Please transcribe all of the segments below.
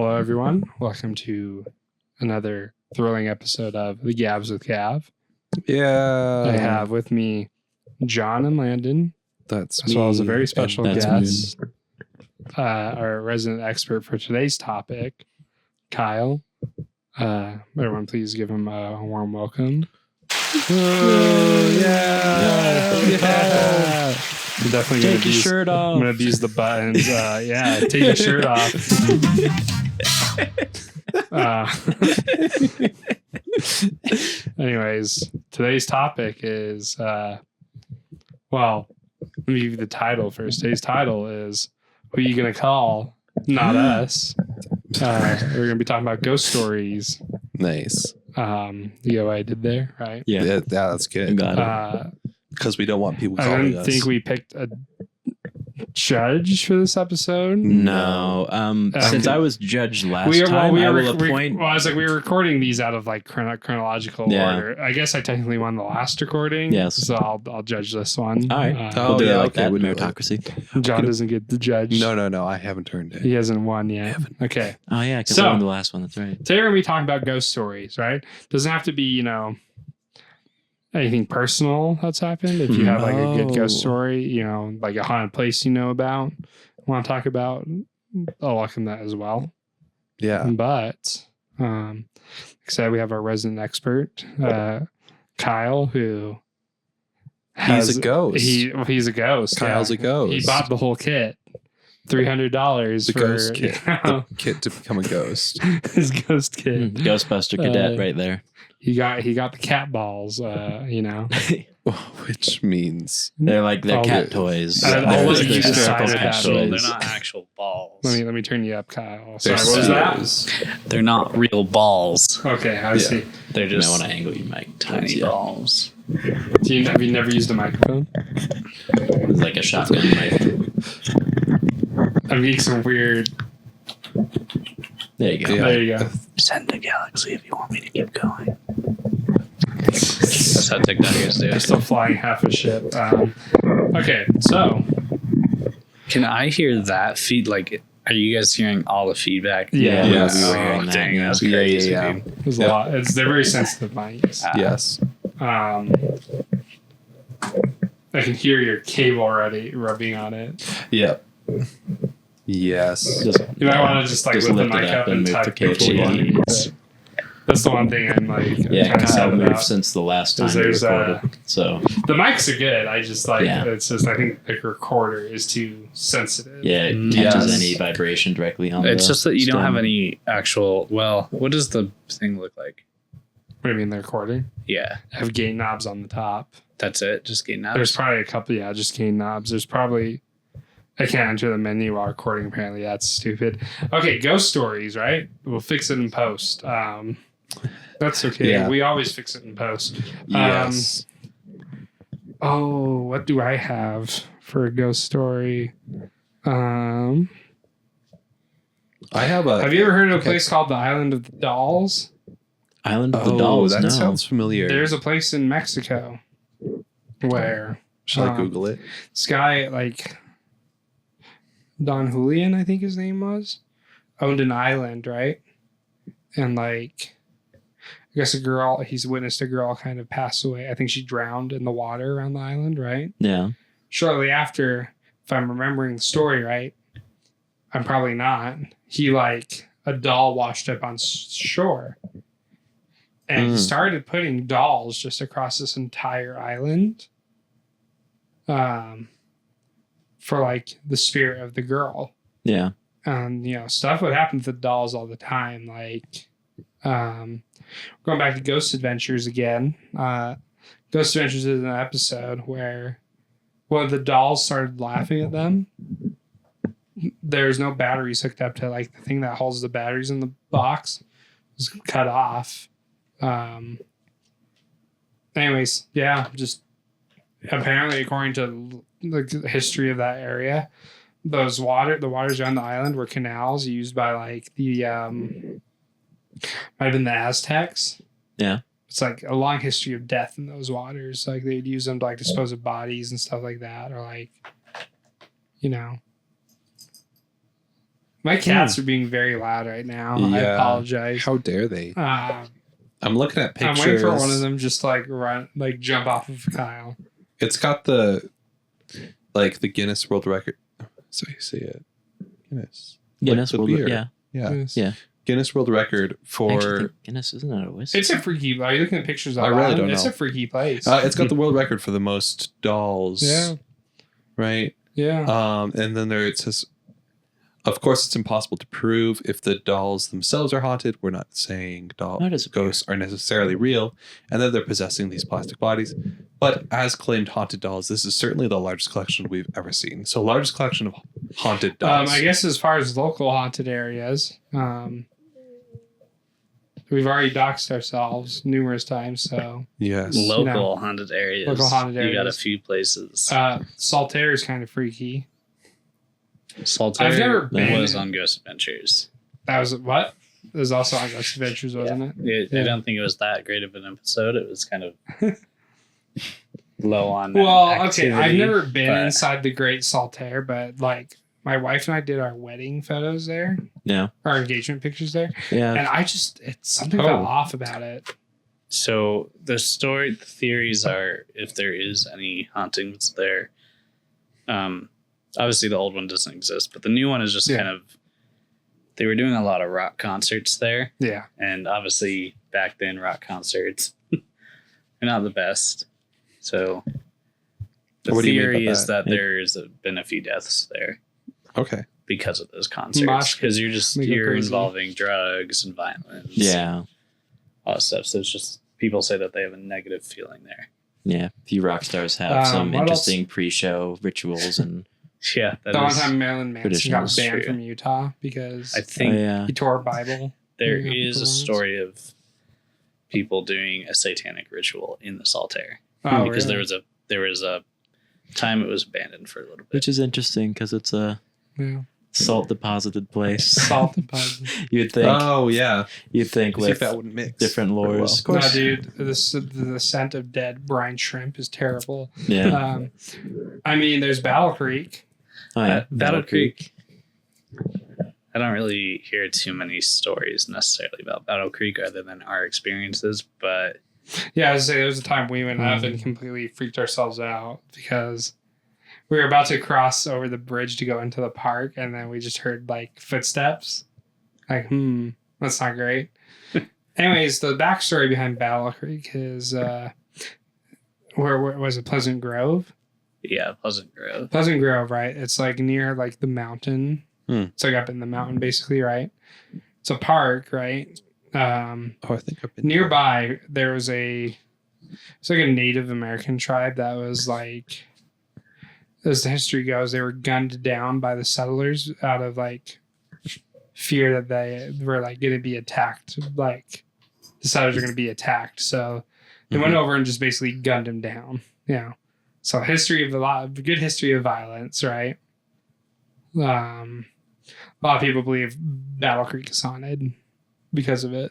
Hello, everyone. Welcome to another thrilling episode of The Gabs with Gav. Yeah. I have with me John and Landon. That's as well as a very special guest, Me. our resident expert for today's topic, Kyle. Everyone, please give him a warm welcome. Yeah. I'm definitely Take your shirt off. I'm gonna abuse the buttons. Take your shirt off. Anyways, today's topic is let me give you the title first. Today's title is "Who You Gonna Call? Not Us." We're gonna be talking about ghost stories. Nice. You know what I did there, right? Yeah, that's good. Got it. Because we don't want people I calling don't us. think we picked a judge for this episode. No. Since I was judged last time, I will appoint. I was like, we were recording these out of like chronological Yeah. order. I guess I technically won the last recording. Yes. So I'll judge this one. All right. Oh, We'll do it yeah, like okay, that. we'll do it. Meritocracy. John doesn't get the judge. No. I haven't turned it. He hasn't won yet. Okay. Oh, yeah, because So- I won the last one. That's right. Today we're going to be talking about ghost stories, right? Doesn't have to be, anything personal that's happened. If you have like a good ghost story, like a haunted place about, want to talk about, I'll welcome that as well. Yeah. But, like I said, we have our resident expert, Kyle, who He's a ghost. He's a ghost. Kyle's a ghost. He bought the whole kit. $300 The for ghost kit. The kit to become a ghost. his ghost kit. Ghostbuster Cadet right there. He got the cat balls, Which means They're like Oh, cat toys. I'll They're let you historical decide cat that. toys. They're not actual balls. Let me turn you up, Kyle. Sorry, they're what was that? Sues. They're not real balls. Okay, I see. They're You might just want to angle your mic towards tiny you. balls. Have you never used a microphone? It's like a shotgun mic. I'm getting some weird. There you go. Yeah. There you go. Send the galaxy if you want me to keep going. That's how TikTokers do They're it. still flying half a ship. Okay, so Can I hear that feed? Like, are you guys hearing all the feedback? Yeah. Yes. we were Oh, hearing that. dang, Yeah. that's crazy. Yeah. Dude. there's a Yep. lot. They're very sensitive mics. Yes. I can hear your cable already rubbing on it. Yep. Yes. Just, You might want to just lift the lift it mic up and move the tuck the cable. cable Yeah. in. That's the one thing I'm like. Yeah, kind of Kyle sad moved about. since the last time Is we there's, recorded. So, The mics are good. I just Yeah. it's just I think the recorder is too sensitive. yeah, it Yes. catches any vibration directly on It's the just that you don't have stem. any actual. Well, what does the thing look like? What do you mean the recording? Yeah, I have gain knobs on the top. that's it. Just getting out. There's probably a couple, just gain knobs. There's probably I can't enter the menu while recording. Apparently, that's stupid. Okay, ghost stories, right? We'll fix it in post. That's okay. Yeah. We always fix it in post. Yes. Oh, what do I have for a ghost story? I have a. Have you ever heard of a place called the Island of the Dolls? Island of the Oh, Dolls. that no. sounds familiar. There's a place in Mexico where Shall I Google it? this guy, like Don Julian, I think his name was, owned an island, right? And like, I guess he's witnessed a girl kind of pass away. I think she drowned in the water around the island, right? Yeah. Shortly after, if I'm remembering the story right, I'm probably not. A doll washed up on shore. And he started putting dolls just across this entire island. For like the spirit of the girl. Yeah. And stuff would happen to the dolls all the time. Like going back to Ghost Adventures again. Ghost Adventures is an episode where one of the dolls started laughing at them. There's no batteries hooked up to like the thing that holds the batteries in the box. It was cut off. Anyways, yeah, just apparently according to the history of that area, the waters around the island were canals used by like the might have been the Aztecs. Yeah. It's like a long history of death in those waters. Like they'd use them to like dispose of bodies and stuff like that, or like My cats are being very loud right now. I apologize. How dare they? I'm I'm looking at pictures. waiting for one of them just to run, jump off of Kyle. It's got the Guinness World Record. So you see it. Guinness the World beer. Yeah. Yeah. Guinness World Record for... I think Guinness isn't it a whiskey? It's a freaky... Are you looking at pictures of I really don't know. It's a freaky place. It's got the world record for the most dolls. Yeah. Right? Yeah. And then it says, of course, it's impossible to prove if the dolls themselves are haunted. We're not saying ghosts are necessarily real and that they're possessing these plastic bodies. But as claimed haunted dolls, this is certainly the largest collection we've ever seen. So largest collection of haunted dolls. I guess as far as local haunted areas, we've already doxed ourselves numerous times. So yes, local haunted areas. You got a few places. Saltaire is kind of freaky. Saltaire I've never been. Was on Ghost Adventures. That was what? It was also on Ghost Adventures, wasn't it? I don't think it was that great of an episode. It was kind of low on. Well, okay, I've never been inside the Great Saltaire, but my wife and I did our wedding photos there. Yeah. Our engagement pictures there. Yeah. And something felt off about it. So the theories are if there is any hauntings there. Obviously the old one doesn't exist, but the new one is just kind of, they were doing a lot of rock concerts there. Yeah. And obviously back then rock concerts are not the best. So the theory is that there's been a few deaths there. Okay. Because of those concerts. Because you're involving drugs and violence. Yeah. All that stuff. So it's just, people say that they have a negative feeling there. Yeah. A few rock stars have some interesting pre-show rituals and... Yeah. The one time Marilyn Manson got banned from Utah because I think he tore a Bible. There is a story of people doing a satanic ritual in the Saltaire. Because really? there was a time it was abandoned for a little bit. Which is interesting because it's a salt deposited place. Salt deposited. You'd think. Oh yeah. You'd think with that wouldn't mix different lores. Well. Of course. No, dude. The scent of dead brine shrimp is terrible. Yeah. I mean, there's Battle Creek. Oh, yeah. Battle Creek. I don't really hear too many stories necessarily about Battle Creek other than our experiences, but yeah, I was saying there was a time we went up and completely freaked ourselves out because we were about to cross over the bridge to go into the park, and then we just heard footsteps. That's not great. Anyways, the backstory behind Battle Creek is where was it? Pleasant Grove. Yeah, Pleasant Grove. Pleasant Grove, right? It's near the mountain. It's up in the mountain, basically, right? It's a park, right? I think I've been nearby. There was it's a Native American tribe that was as the history goes, they were gunned down by the settlers out of fear that they were going to be attacked. The settlers are going to be attacked, so they went over and just basically gunned them down. Yeah. So good history of violence, right? A lot of people believe Battle Creek is haunted because of it.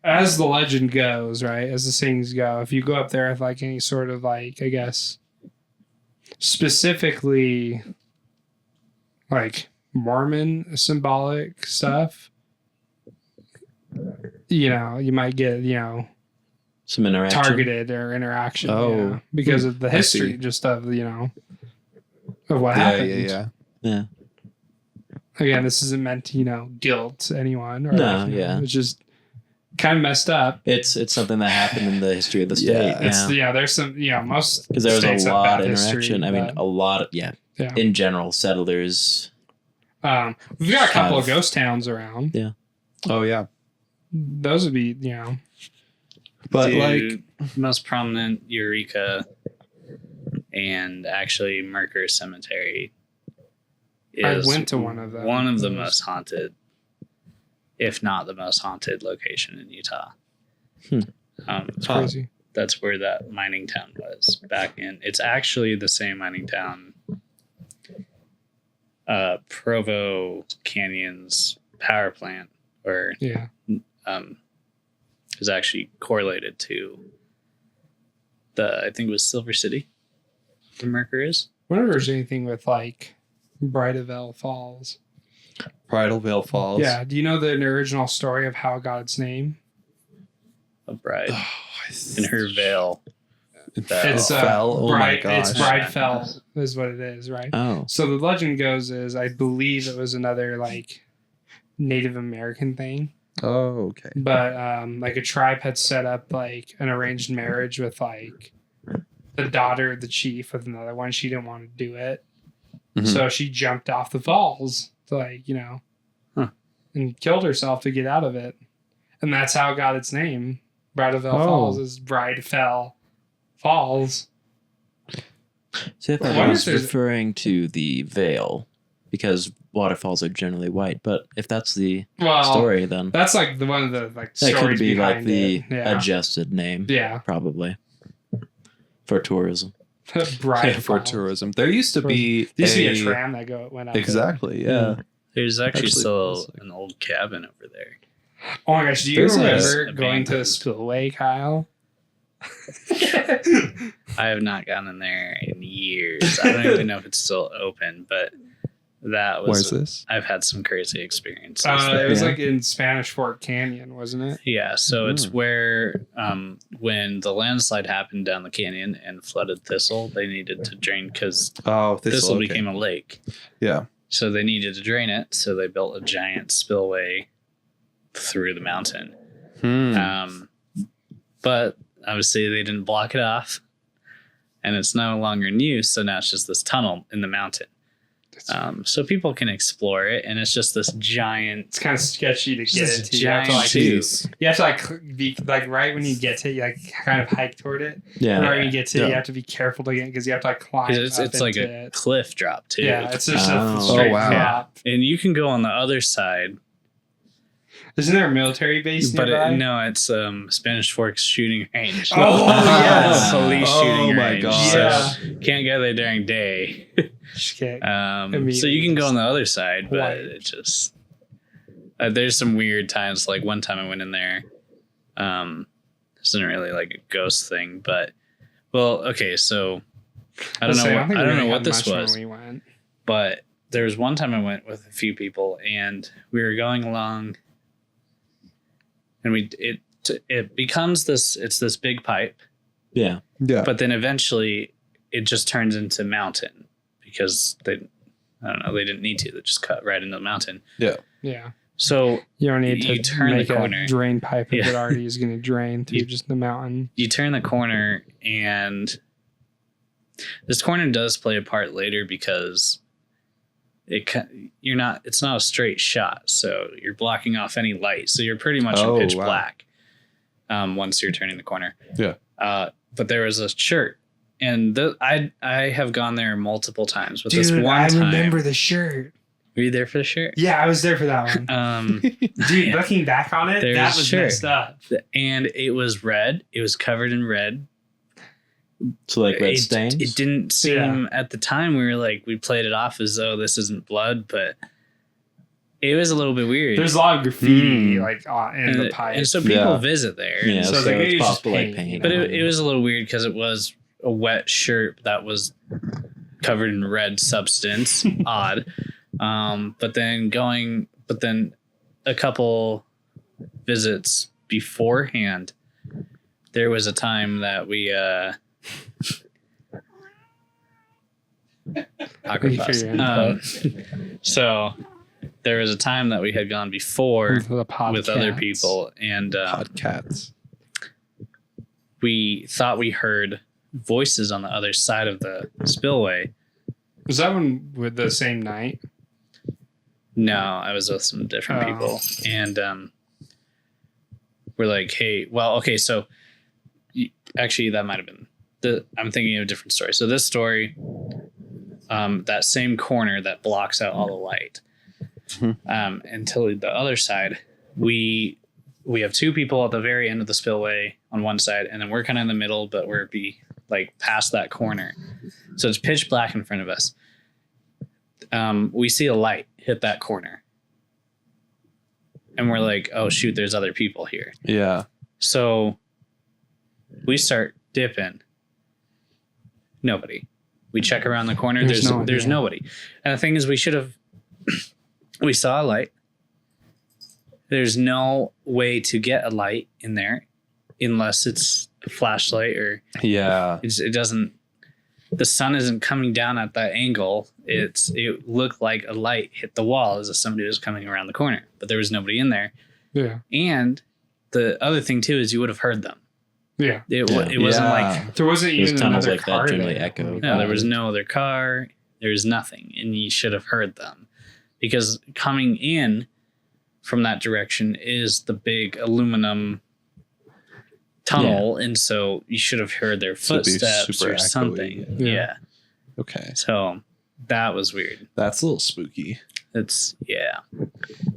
As the legend goes, right? As the sayings go, if you go up there with any sort of I guess specifically Mormon symbolic stuff, you might get, some interaction. Targeted or interaction. Because of the history just of, of what happened. Yeah. Again, this isn't meant to, guilt anyone. Or it's just kind of messed up. It's something that happened in the history of the state. There's some, most because there was a lot of history, interaction. I mean, a lot of, in general, settlers. We've got a couple of ghost towns around. Yeah. Oh, yeah. Those would be, But most prominent, Eureka and actually Mercer Cemetery is I went to one of them. One of the most haunted, if not the most haunted location in Utah. It's crazy. That's where that mining town was back in. It's actually the same mining town. Provo Canyon's power plant, is actually correlated to I think it was Silver City, where Mercer is. Whenever there's anything with Bridal Veil Falls. Bridal Veil Falls. Yeah. Do you know the original story of how it got its name? A bride in her veil. It's Fell. bride. Oh my gosh. It's Bride Fell is what it is, right? Oh. So the legend goes is I believe it was another like Native American thing. Oh, okay. But like a tribe had set up like an arranged marriage with like the daughter of the chief with another one. She didn't want to do it. Mhm. So she jumped off the falls to like, and killed herself to get out of it. And that's how it got its name. Bridal Veil Falls is Bride Fell Falls. See, I thought I was referring to the veil because waterfalls are generally white. But if that's the story, then that's like the one of the like that stories could be like behind the it. adjusted name. Yeah, probably for tourism. Bride for Falls. tourism. There used to be a tram that went up exactly. there. Yeah. There's actually still an old cabin over there. Oh my gosh, do you remember going to the spillway, Kyle? I have not gone in there in years. I don't even know if it's still open, but that was. Where's this? I've had some crazy experiences. It was like in Spanish Fork Canyon, wasn't it? Yeah, so it's where when the landslide happened down the canyon and flooded Thistle, they needed to drain because Thistle became a lake. Yeah. So they needed to drain it, so they built a giant spillway through the mountain. But obviously they didn't block it off, and it's no longer in use, so now it's just this tunnel in the mountain. So people can explore it, and it's just this giant. It's kind of sketchy to get into. You have to be like right when you get to it, you like kind of hike toward it. Yeah. Right when you get to it, you have to be careful to get because you have to like climb. It's like a cliff drop too. Yeah, it's just a straight drop. And you can go on the other side. Isn't there a military base nearby? No, it's Spanish Forks shooting range. Oh, yes. Police shooting range. Oh my god. So can't go there during day. So you can go on the other side, but it just there's some weird times. Like one time I went in there. This isn't really like a ghost thing, but so I don't know what this was. But there was one time I went with a few people, and we were going along. And it becomes this big pipe. Yeah. Yeah. But then eventually it just turns into mountain because they didn't need to. They just cut right into the mountain. Yeah. Yeah. So you don't need to turn make the corner. A drain pipe if it already is going to drain through just the mountain. You turn the corner, and this corner does play a part later because it's not a straight shot, so you're blocking off any light, so you're pretty much in pitch black once you're turning the corner. Yeah. But there was a shirt, and I have gone there multiple times, but Dude, this one time I remember the shirt. Were you there for the shirt? Yeah, I was there for that one. Dude, looking back on it, that was messed up. And it was red. It was covered in red. So like red stains? It didn't seem at the time. We played it off as though this isn't blood, but it was a little bit weird. There's a lot of graffiti in the pipe. And so people visit there. Yeah, so it's possible like paint. But it was a little weird because it was a wet shirt that was covered in red substance. Odd. But then a couple visits beforehand, there was a time that we awkward pause. So there was a time that we had gone before with other people, and podcasts. We thought we heard voices on the other side of the spillway. Was that one with the same night? No, I was with some different people, and we're like, "Hey, well, okay, so actually, that might have been I'm thinking of a different story. So this story, that same corner that blocks out all the light, until the other side, we have two people at the very end of the spillway on one side, and then we're kind of in the middle, but we're past that corner, so it's pitch black in front of us. We see a light hit that corner, and we're like, "Oh shoot, there's other people here." Yeah. So we start dipping. Nobody. We check around the corner. There's nobody. And the thing is, we saw a light. There's no way to get a light in there unless it's a flashlight or it doesn't. The sun isn't coming down at that angle. It looked like a light hit the wall as if somebody was coming around the corner, but there was nobody in there. Yeah. And the other thing too is you would have heard them. Yeah. It wasn't like there wasn't even another like car that generally echo. No, there was no other car. There was nothing, and you should have heard them because coming in from that direction is the big aluminum tunnel, and so you should have heard their footsteps or something. Yeah. Okay. So that was weird. That's a little spooky. It's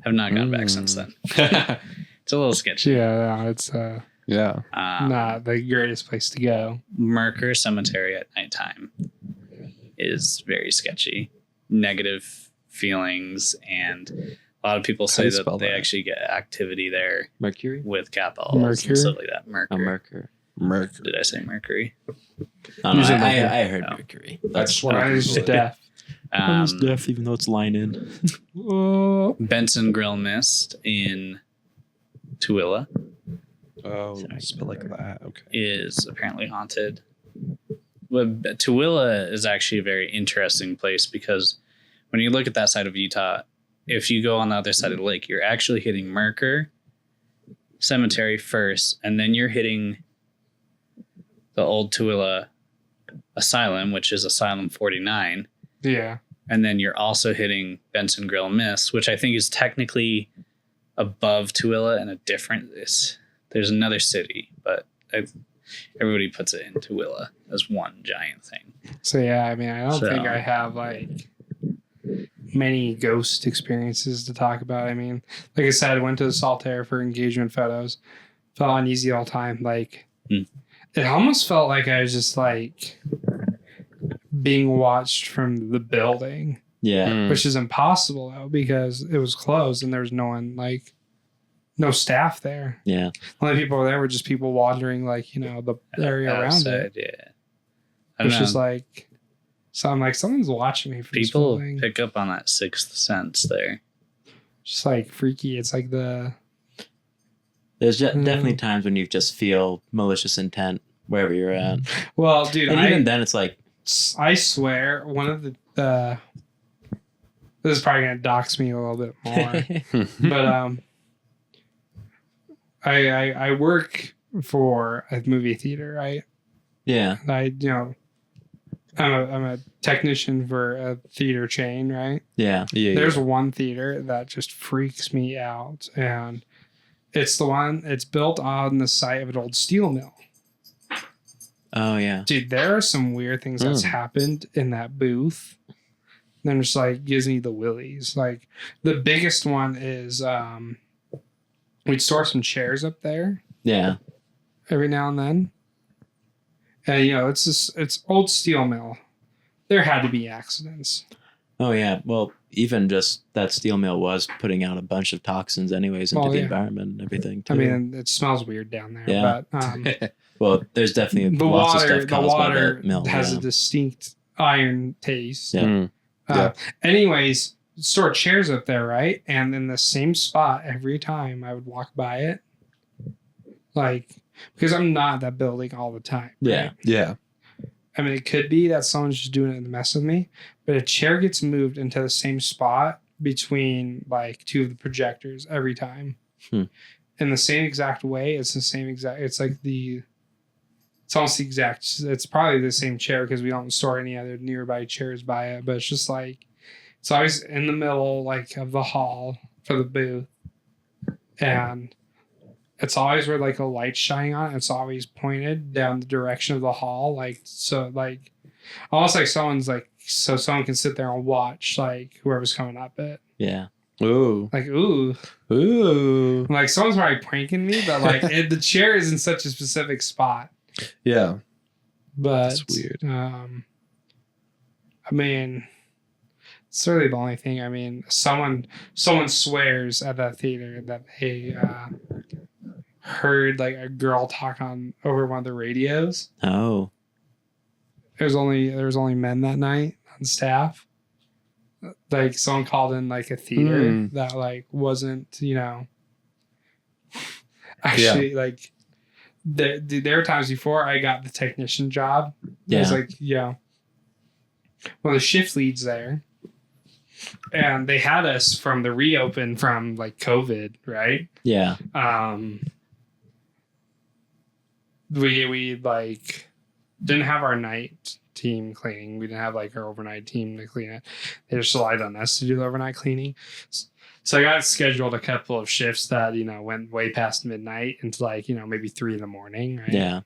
I've not gone back since then. It's a little sketchy. Yeah, it's not the greatest place to go. Merker Cemetery at nighttime is very sketchy. Negative feelings, and a lot of people say that they actually get activity there. Mercury? With capitals and stuff like that. Merker. Merker. Did I say Mercury? I heard Mercury. That's what I was deaf. I'm deaf, even though it's line in. Benson Grill Mist in Tooele. Oh, spell like that. Okay. Is apparently haunted. Well, Tooele is actually a very interesting place because when you look at that side of Utah, if you go on the other side of the lake, you're actually hitting Merker Cemetery first, and then you're hitting the old Tooele Asylum, which is Asylum 49. Yeah. And then you're also hitting Benson Grill Mist, which I think is technically above Tooele and there's another city, but everybody puts it in Tooele as one giant thing. So yeah, I mean, I don't think I have like many ghost experiences to talk about. I mean, like I said, I went to the Saltaire for engagement photos. Felt uneasy all the time. Like it almost felt like I was just like being watched from the building. Yeah. Which is impossible though, because it was closed and there was no one, like no staff there. Yeah. The only people there were just people wandering, like, you know, the area around it. Yeah. Which is like, so I'm like, someone's watching me. People pick up on that sixth sense there. Just like freaky. It's like there's definitely times when you just feel malicious intent wherever you're at. Well, dude, and even then it's like, I swear one of the this is probably gonna dox me a little bit more, but I work for a movie theater, right? Yeah. I'm a technician for a theater chain, right? Yeah. There's one theater that just freaks me out, and it's built on the site of an old steel mill. Oh yeah. Dude, there are some weird things that's happened in that booth. Then just like gives me the willies. Like the biggest one is we'd store some chairs up there. Yeah. Every now and then. And it's old steel mill. There had to be accidents. Oh yeah. Well, even just that steel mill was putting out a bunch of toxins anyways into the environment and everything too. I mean, it smells weird down there. Yeah. But well, there's definitely lots of stuff caused by the mill. Has a distinct iron taste. Yeah. Anyways, store chairs up there, right? And in the same spot every time I would walk by it. Like, because I'm not at that building all the time. Right? Yeah. I mean, it could be that someone's just doing it to mess with me, but a chair gets moved into the same spot between like two of the projectors every time. In the same exact way. It's the same exact. It's almost the exact. It's probably the same chair because we don't store any other nearby chairs by it. But it's just like it's always in the middle, like of the hall for the booth, and it's always where like a light's shining on it. It's always pointed down the direction of the hall, like so, like almost like someone's like so someone can sit there and watch like whoever's coming up it. Yeah. Ooh. Like ooh. Like someone's probably pranking me, but like the chair is in such a specific spot. Yeah. But that's weird. I mean, it's really the only thing. I mean, someone swears at that theater that they heard like a girl talk over one of the radios. Oh. there was only men that night on staff. Like someone called in like a theater that like wasn't, actually like there were times before I got the technician job. Yeah. It was like, one of the shift leads there. And they had us from the reopen from like COVID, right? Yeah. We like didn't have our night team cleaning. We didn't have like our overnight team to clean it. They just relied on us to do the overnight cleaning. So I got scheduled a couple of shifts that, went way past midnight into like, maybe 3 a.m, right? Yeah.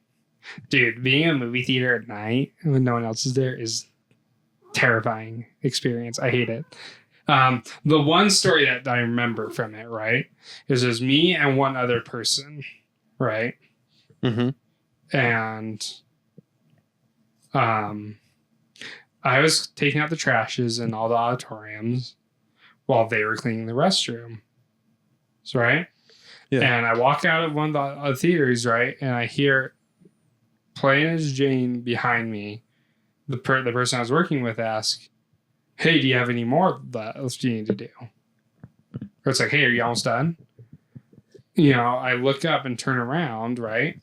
Dude, being in a movie theater at night when no one else is there is terrifying experience. I hate it. The one story that I remember from it, right, is there's me and one other person, right? Mm-hmm. And I was taking out the trashes in all the auditoriums while they were cleaning the restroom. So, right? Yeah. And I walk out of one of the theaters, right? And I hear plain as Jane behind me, the person I was working with ask, "Hey, do you have any more that you need to do?" Or it's like, "Hey, are you almost done?" I look up and turn around, right?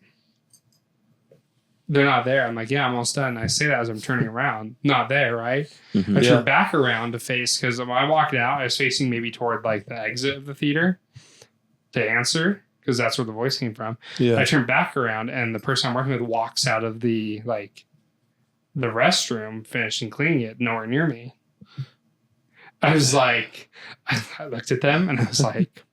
They're not there. I'm like, "Yeah, I'm almost done." And I say that as I'm turning around. Not there, right? Mm-hmm. I turn back around to face, because when I walked out, I was facing maybe toward like the exit of the theater to answer, because that's where the voice came from. Yeah. I turn back around and the person I'm working with walks out of the restroom, finishing cleaning it, nowhere near me. I was like, I looked at them and I was like,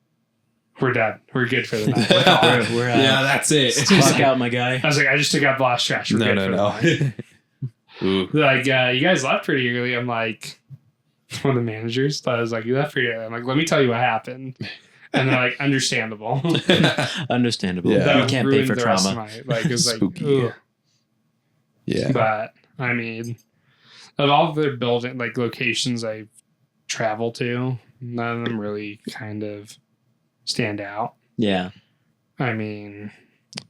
"We're done. We're good for the night. We're yeah, that's it. Fuck out, my guy." I was like, "I just took out the last trash. We're good for the night." Like, you guys left pretty early. I'm like, one of the managers. I was like, "You left pretty early." I'm like, "Let me tell you what happened." And they're like, "Understandable." Understandable. Yeah. We can't pay for trauma. It was spooky. Like, yeah. But I mean, of all the building locations I've traveled to, none of them really kind of stand out. Yeah. I mean,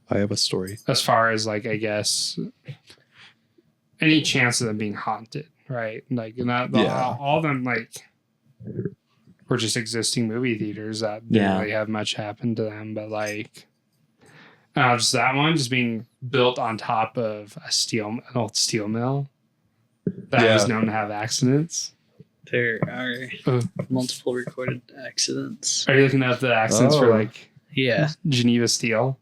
I have a story. As far as I guess any chance of them being haunted, right? All of them were just existing movie theaters that didn't really have much happen to them, but just that one just being built on top of an old steel mill that was known to have accidents. There are multiple recorded accidents. Are you looking at the accidents for Geneva Steel?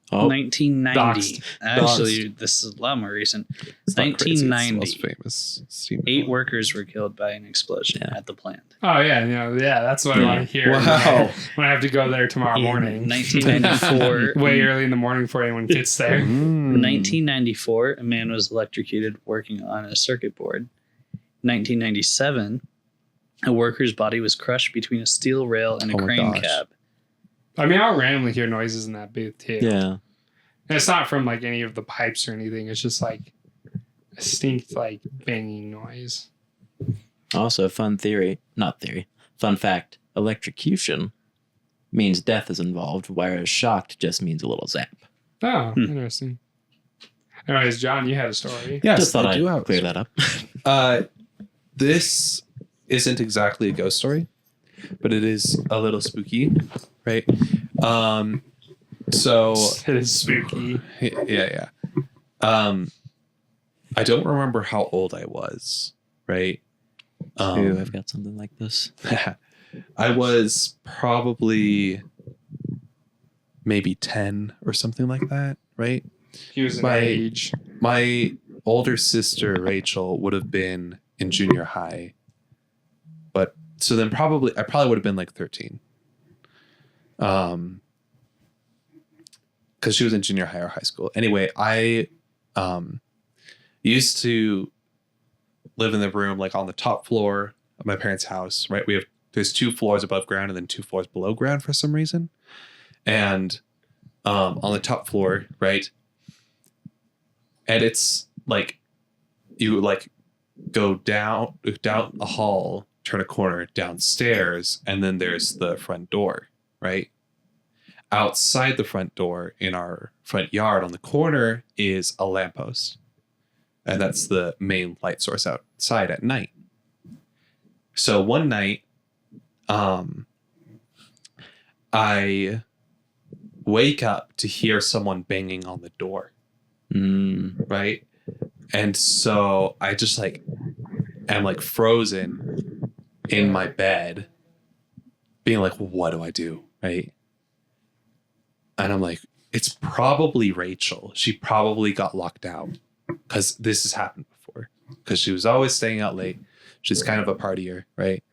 1990. Actually, this is a lot more recent. 1990. Famous. 8 workers were killed by an explosion at the plant. Oh yeah, that's what I want to hear. Wow. When I have to go there tomorrow morning. 1994. Way early in the morning before anyone gets there. 1994, a man was electrocuted working on a circuit board. 1997, a worker's body was crushed between a steel rail and a crane cab. I mean, I'll randomly hear noises in that booth too. Yeah. And it's not from any of the pipes or anything. It's just a distinct banging noise. Also, fun fact, electrocution means death is involved, whereas shocked just means a little zap. Oh, interesting. Anyways, John, you had a story. Yes, just thought I'd clear that up. This isn't exactly a ghost story, but it is a little spooky, right? So it is spooky. Yeah. I don't remember how old I was, right? I've got something like this. I was probably maybe 10 or something like that, right? He was my age. My older sister, Rachel, would have been in junior high. But so then I probably would have been 13. Because she was in junior high or high school. Anyway, I used to live in the room on the top floor of my parents' house, right? There's 2 floors above ground and then 2 floors below ground for some reason. And on the top floor, right? And it's you go down a hall, turn a corner downstairs, and then there's the front door, right? Outside the front door in our front yard on the corner is a lamppost. And that's the main light source outside at night. So one night, I wake up to hear someone banging on the door. Right? And so I just like am like frozen in my bed, being like, what do I do? Right? And I'm like, it's probably Rachel. She probably got locked out because this has happened before. Because she was always staying out late. She's kind of a partier, right?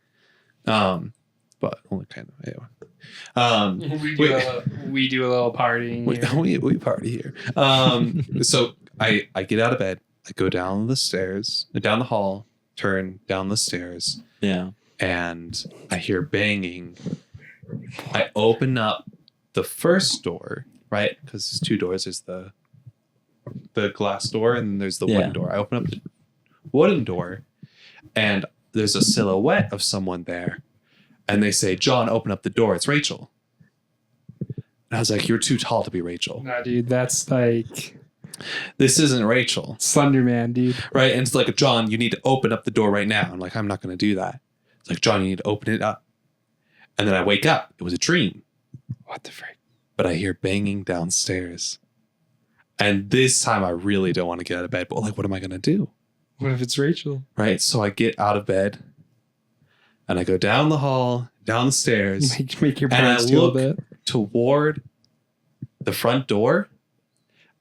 But only kind of. Anyway. We do a little partying. We party here. So I get out of bed. I go down the hall, turn down the stairs. Yeah. And I hear banging. I open up the first door, right? Because there's two doors. There's the glass door and then there's the wooden door. I open up the wooden door and there's a silhouette of someone there. And they say, John, open up the door. It's Rachel. And I was like, you're too tall to be Rachel. Nah, dude, that's like... This isn't Rachel. Slender Man, dude. Right? And it's like, John, you need to open up the door right now. I'm like, I'm not going to do that. It's like, John, you need to open it up. And then I wake up. It was a dream. What the frick? But I hear banging downstairs. And this time I really don't want to get out of bed. But like, what am I going to do? What if it's Rachel? Right? So I get out of bed. And I go down the hall, down the stairs. Make your parents do a bit. Toward the front door.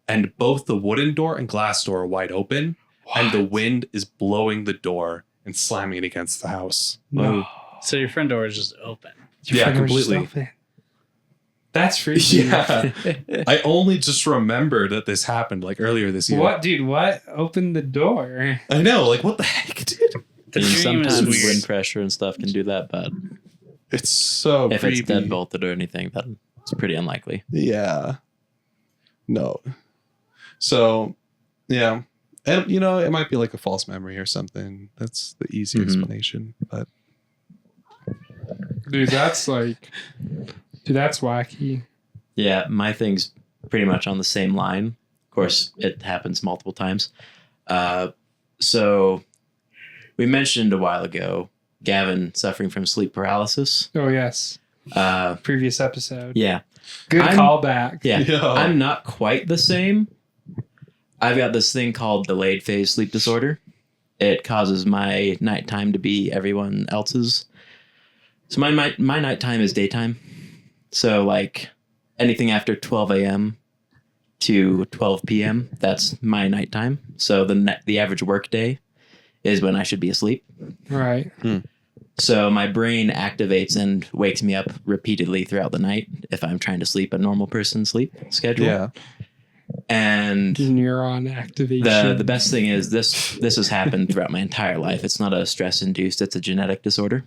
And both the wooden door and glass door are wide open. What? And the wind is blowing the door and slamming it against the house. No. So your front door is just open. Yeah, completely. That's freaky. Yeah. I only just remembered that this happened like earlier this year. What, dude? What? Open the door. I know. Like, what the heck, dude? The dream sometimes is weird. wind pressure and stuff can do that, but it's so if creepy. it's dead bolted or anything, that's pretty unlikely. Yeah. No. So, yeah. And, you know, it might be like a false memory or something. That's the easy explanation. But, dude, that's wacky. Yeah, my thing's pretty much on the same line. Of course, it happens multiple times. So we mentioned a while ago Gavin suffering from sleep paralysis. Oh, yes. Previous episode. Yeah. Good callback. Yeah. I'm not quite the same. I've got this thing called delayed phase sleep disorder. It causes my nighttime to be everyone else's. So my nighttime is daytime. So like anything after 12 a.m. to 12 p.m., that's my nighttime. So the average work day is when I should be asleep. Right. So my brain activates and wakes me up repeatedly throughout the night if I'm trying to sleep a normal person's sleep schedule. Yeah. And neuron activation. The best thing is this has happened throughout my entire life. It's not a stress induced, it's a genetic disorder.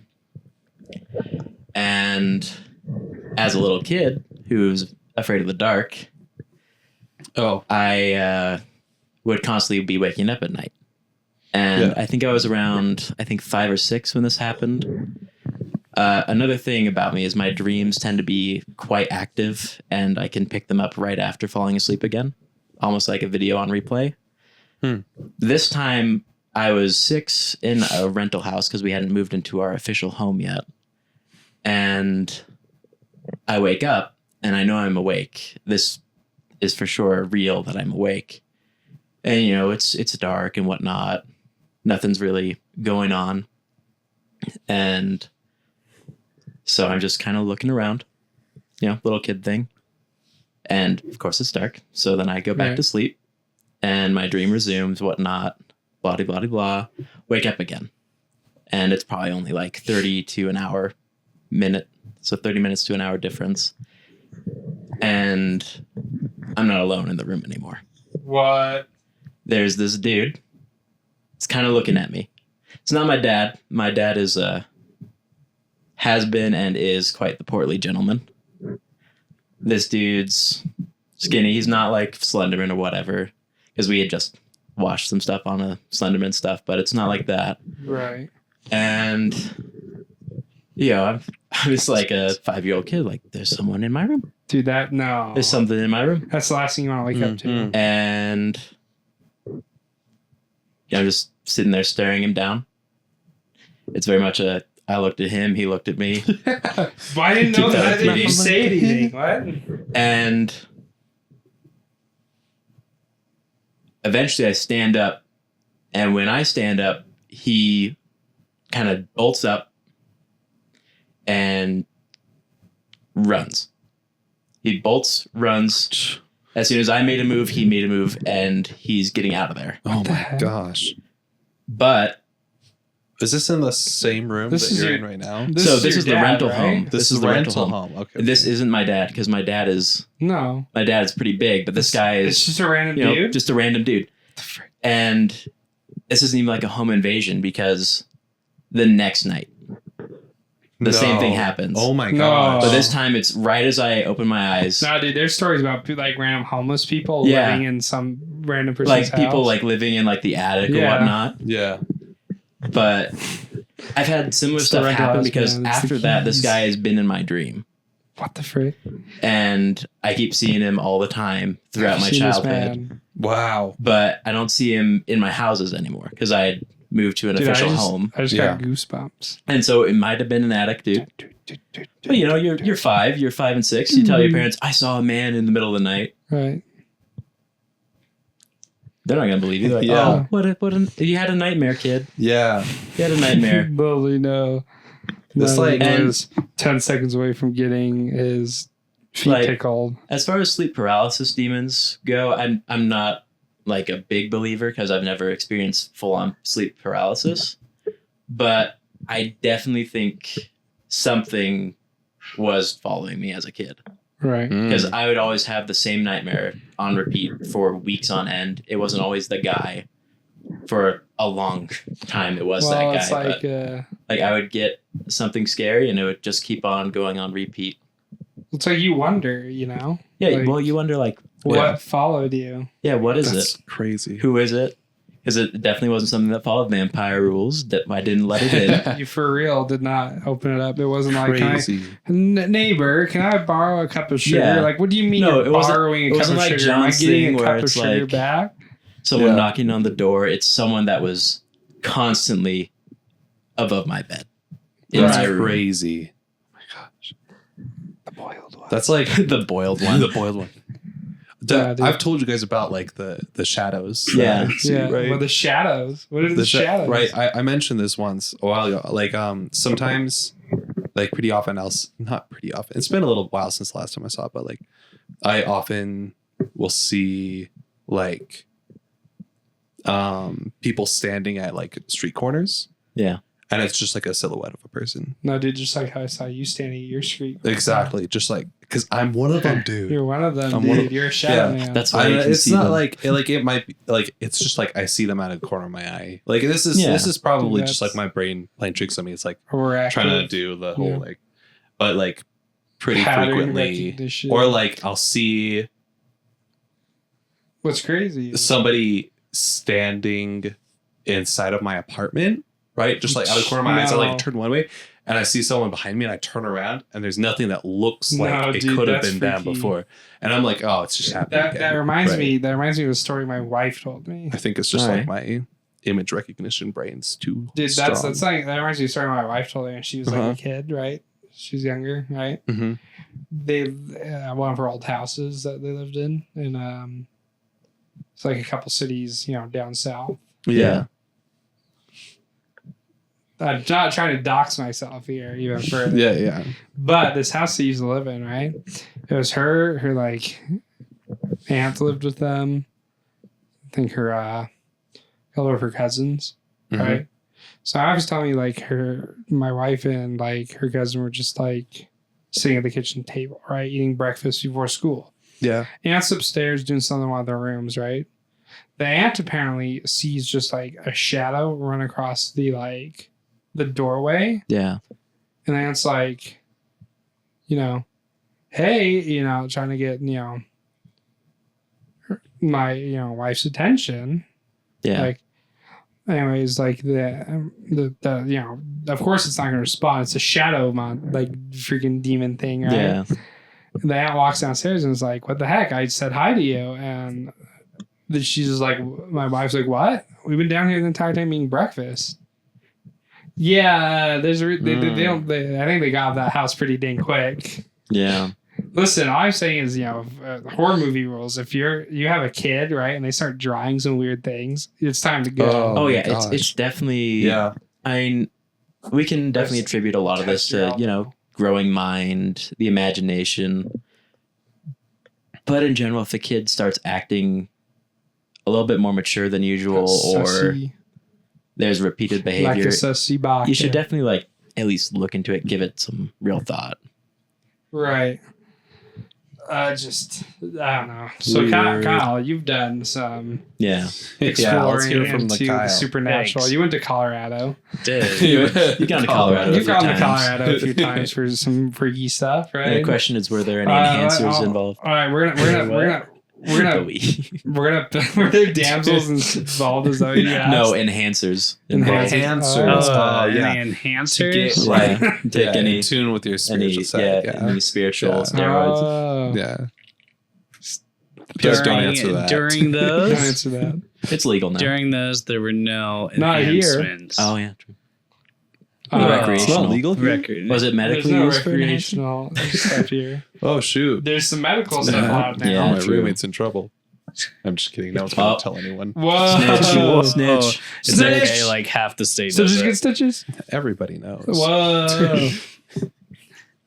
And as a little kid who's afraid of the dark, I would constantly be waking up at night. And I think I was around 5 or 6 when this happened. Another thing about me is my dreams tend to be quite active, and I can pick them up right after falling asleep again, almost like a video on replay. This time I was 6 in a rental house because we hadn't moved into our official home yet. And I wake up and I know I'm awake. This is for sure real that I'm awake. And, you know, it's dark and whatnot. Nothing's really going on. And so I'm just kind of looking around, you know, little kid thing. And of course it's dark. So then I go back to sleep and my dream resumes, whatnot, blah, blah, blah, blah, wake up again. And it's probably only like 30 to an hour minute. So 30 minutes to an hour difference. And I'm not alone in the room anymore. What? There's this dude. It's kind of looking at me. It's not my dad. My dad is has been and is quite the portly gentleman. This dude's skinny. He's not like Slenderman or whatever, because we had just watched some stuff on a Slenderman stuff, but it's not like that. Right. And you know, I was like a 5-year-old kid. Like, there's someone in my room. Dude, no. There's something in my room. That's the last thing you want to wake up to. And I'm just sitting there staring him down. It's very much I looked at him, he looked at me. I didn't know that. Did you say anything? What? And eventually I stand up, and when I stand up, he kind of bolts up and runs. He bolts, runs. As soon as I made a move, he made a move, and he's getting out of there. Oh my gosh. But is this in the same room that you're in right now? This is the rental home. This is the rental home. Okay. This isn't my dad, because my dad is pretty big, but this guy is it's just a random dude. Just a random dude. And this isn't even like a home invasion, because the next night the same thing happens. Oh my gosh. But this time it's right as I open my eyes. No, dude, there's stories about like random homeless people living in some random person's like house. people like living in like the attic or whatnot. Yeah. But I've had similar stuff happen because after that, this guy has been in my dream. What the frick? And I keep seeing him all the time throughout my childhood. Wow. But I don't see him in my houses anymore because I had moved to an official home. I just got goosebumps. And so it might have been an attic dude. But you know, you're 5 and 6. You tell your parents, I saw a man in the middle of the night. Right. They're not gonna believe you. They're like, oh, you had a nightmare, kid. Yeah. You had a nightmare. Bully, no. This was 10 seconds away from getting his feet tickled. As far as sleep paralysis demons go, I'm not like a big believer because I've never experienced full on sleep paralysis. But I definitely think something was following me as a kid. Right. Because I would always have the same nightmare on repeat for weeks on end. It wasn't always the guy. For a long time, it was that guy. It's like I would get something scary, and it would just keep on going on repeat. It's like you wonder, you know? Yeah, like, well, you wonder, like... What followed you? Yeah, what is That's it? Crazy. Who is it? Because it definitely wasn't something that followed vampire rules. That I didn't let it in. You for real did not open it up. It wasn't Crazy. Like, neighbor, can I borrow a cup of sugar? Yeah. Like, what do you mean you're borrowing a cup of like sugar? Am I getting a cup of sugar like back? Someone knocking on the door. It's someone that was constantly above my bed. That's crazy. Oh my gosh. The boiled one. That's like the boiled one. The boiled one. I've told you guys about like the shadows. Yeah. Right? Well, the shadows. What are the shadows? Right. I mentioned this once a while ago. Like sometimes, like pretty often not pretty often. It's been a little while since the last time I saw it, but like I often will see like people standing at like street corners. Yeah. And it's just like a silhouette of a person. No, dude, just like how I saw you standing at your street. Exactly. Just like, because I'm one of them, dude. You're one of them, dude. You're a shadow man. That's why it's not them. Like it might be like, it's just like I see them out of the corner of my eye. Like this is probably just like my brain playing tricks on me. It's like trying to do the whole like, but like pretty frequently. Or like I'll see. What's crazy? Somebody standing inside of my apartment. Right? Just like out of the corner of my eyes, I like turn one way and I see someone behind me and I turn around and there's nothing that looks like it could have been them before. And I'm like, oh, it's just happening. That reminds me of a story my wife told me. I think it's just like my image recognition brain's too strong. That's like, that reminds me of a story my wife told me when she was like a kid, right? She's younger, right? Mm-hmm. They one of her old houses that they lived in it's like a couple cities, you know, down south. Yeah. I'm not trying to dox myself here even further. Yeah. But this house they used to live in, right? It was her like aunt lived with them. I think her a couple of her cousins, right? So I was telling you like my wife and like her cousin were just like sitting at the kitchen table, right? Eating breakfast before school. Yeah. Aunt's upstairs doing something in one of their rooms, right? The aunt apparently sees just like a shadow run across the doorway. Yeah. And then it's like, you know, hey, you know, trying to get, you know, my, you know, wife's attention. Yeah. Like, anyways, like the you know, of course it's not going to respond. It's a shadow, like freaking demon thing, right? Yeah. The aunt walks downstairs and is like, what the heck? I said hi to you. And she's just like, my wife's like, what? We've been down here the entire time eating breakfast. Yeah, they don't. I think they got out of that house pretty dang quick. Yeah. Listen, all I'm saying is, horror movie rules. If you have a kid, right, and they start drawing some weird things, it's time to go. Oh yeah, it's definitely. Yeah. We can definitely attribute a lot of this to growing mind, the imagination. But in general, if the kid starts acting a little bit more mature than usual, or there's repeated behavior, you should definitely at least look into it, give it some real thought. Right. I don't know. So Kyle, you've done some exploring let's hear from into the supernatural. Thanks. You went to Colorado. Did You've gone to Colorado. You've gone to Colorado a few times for some freaky stuff, right? And the question is, were there any enhancers involved? All right, we're gonna were there damsels involved? Is that what you asked? No, enhancers. Enhancers. Any enhancers? Take any in tune with your spiritual side. Any spiritual steroids. Yeah. Please don't answer that. During those, Don't answer that. It's legal now. during those, there were no Not here. enhancements. Oh yeah, true. It's Recreational. not legal here? Was it There's medically no used for enhanced? recreational stuff here. Oh, shoot. There's some medical stuff out there. Yeah. My true. roommate's in trouble. I'm just kidding. No one's going to tell anyone. Whoa. Snitch. It's okay, like half the state So does just it. get stitches? Everybody knows. Whoa.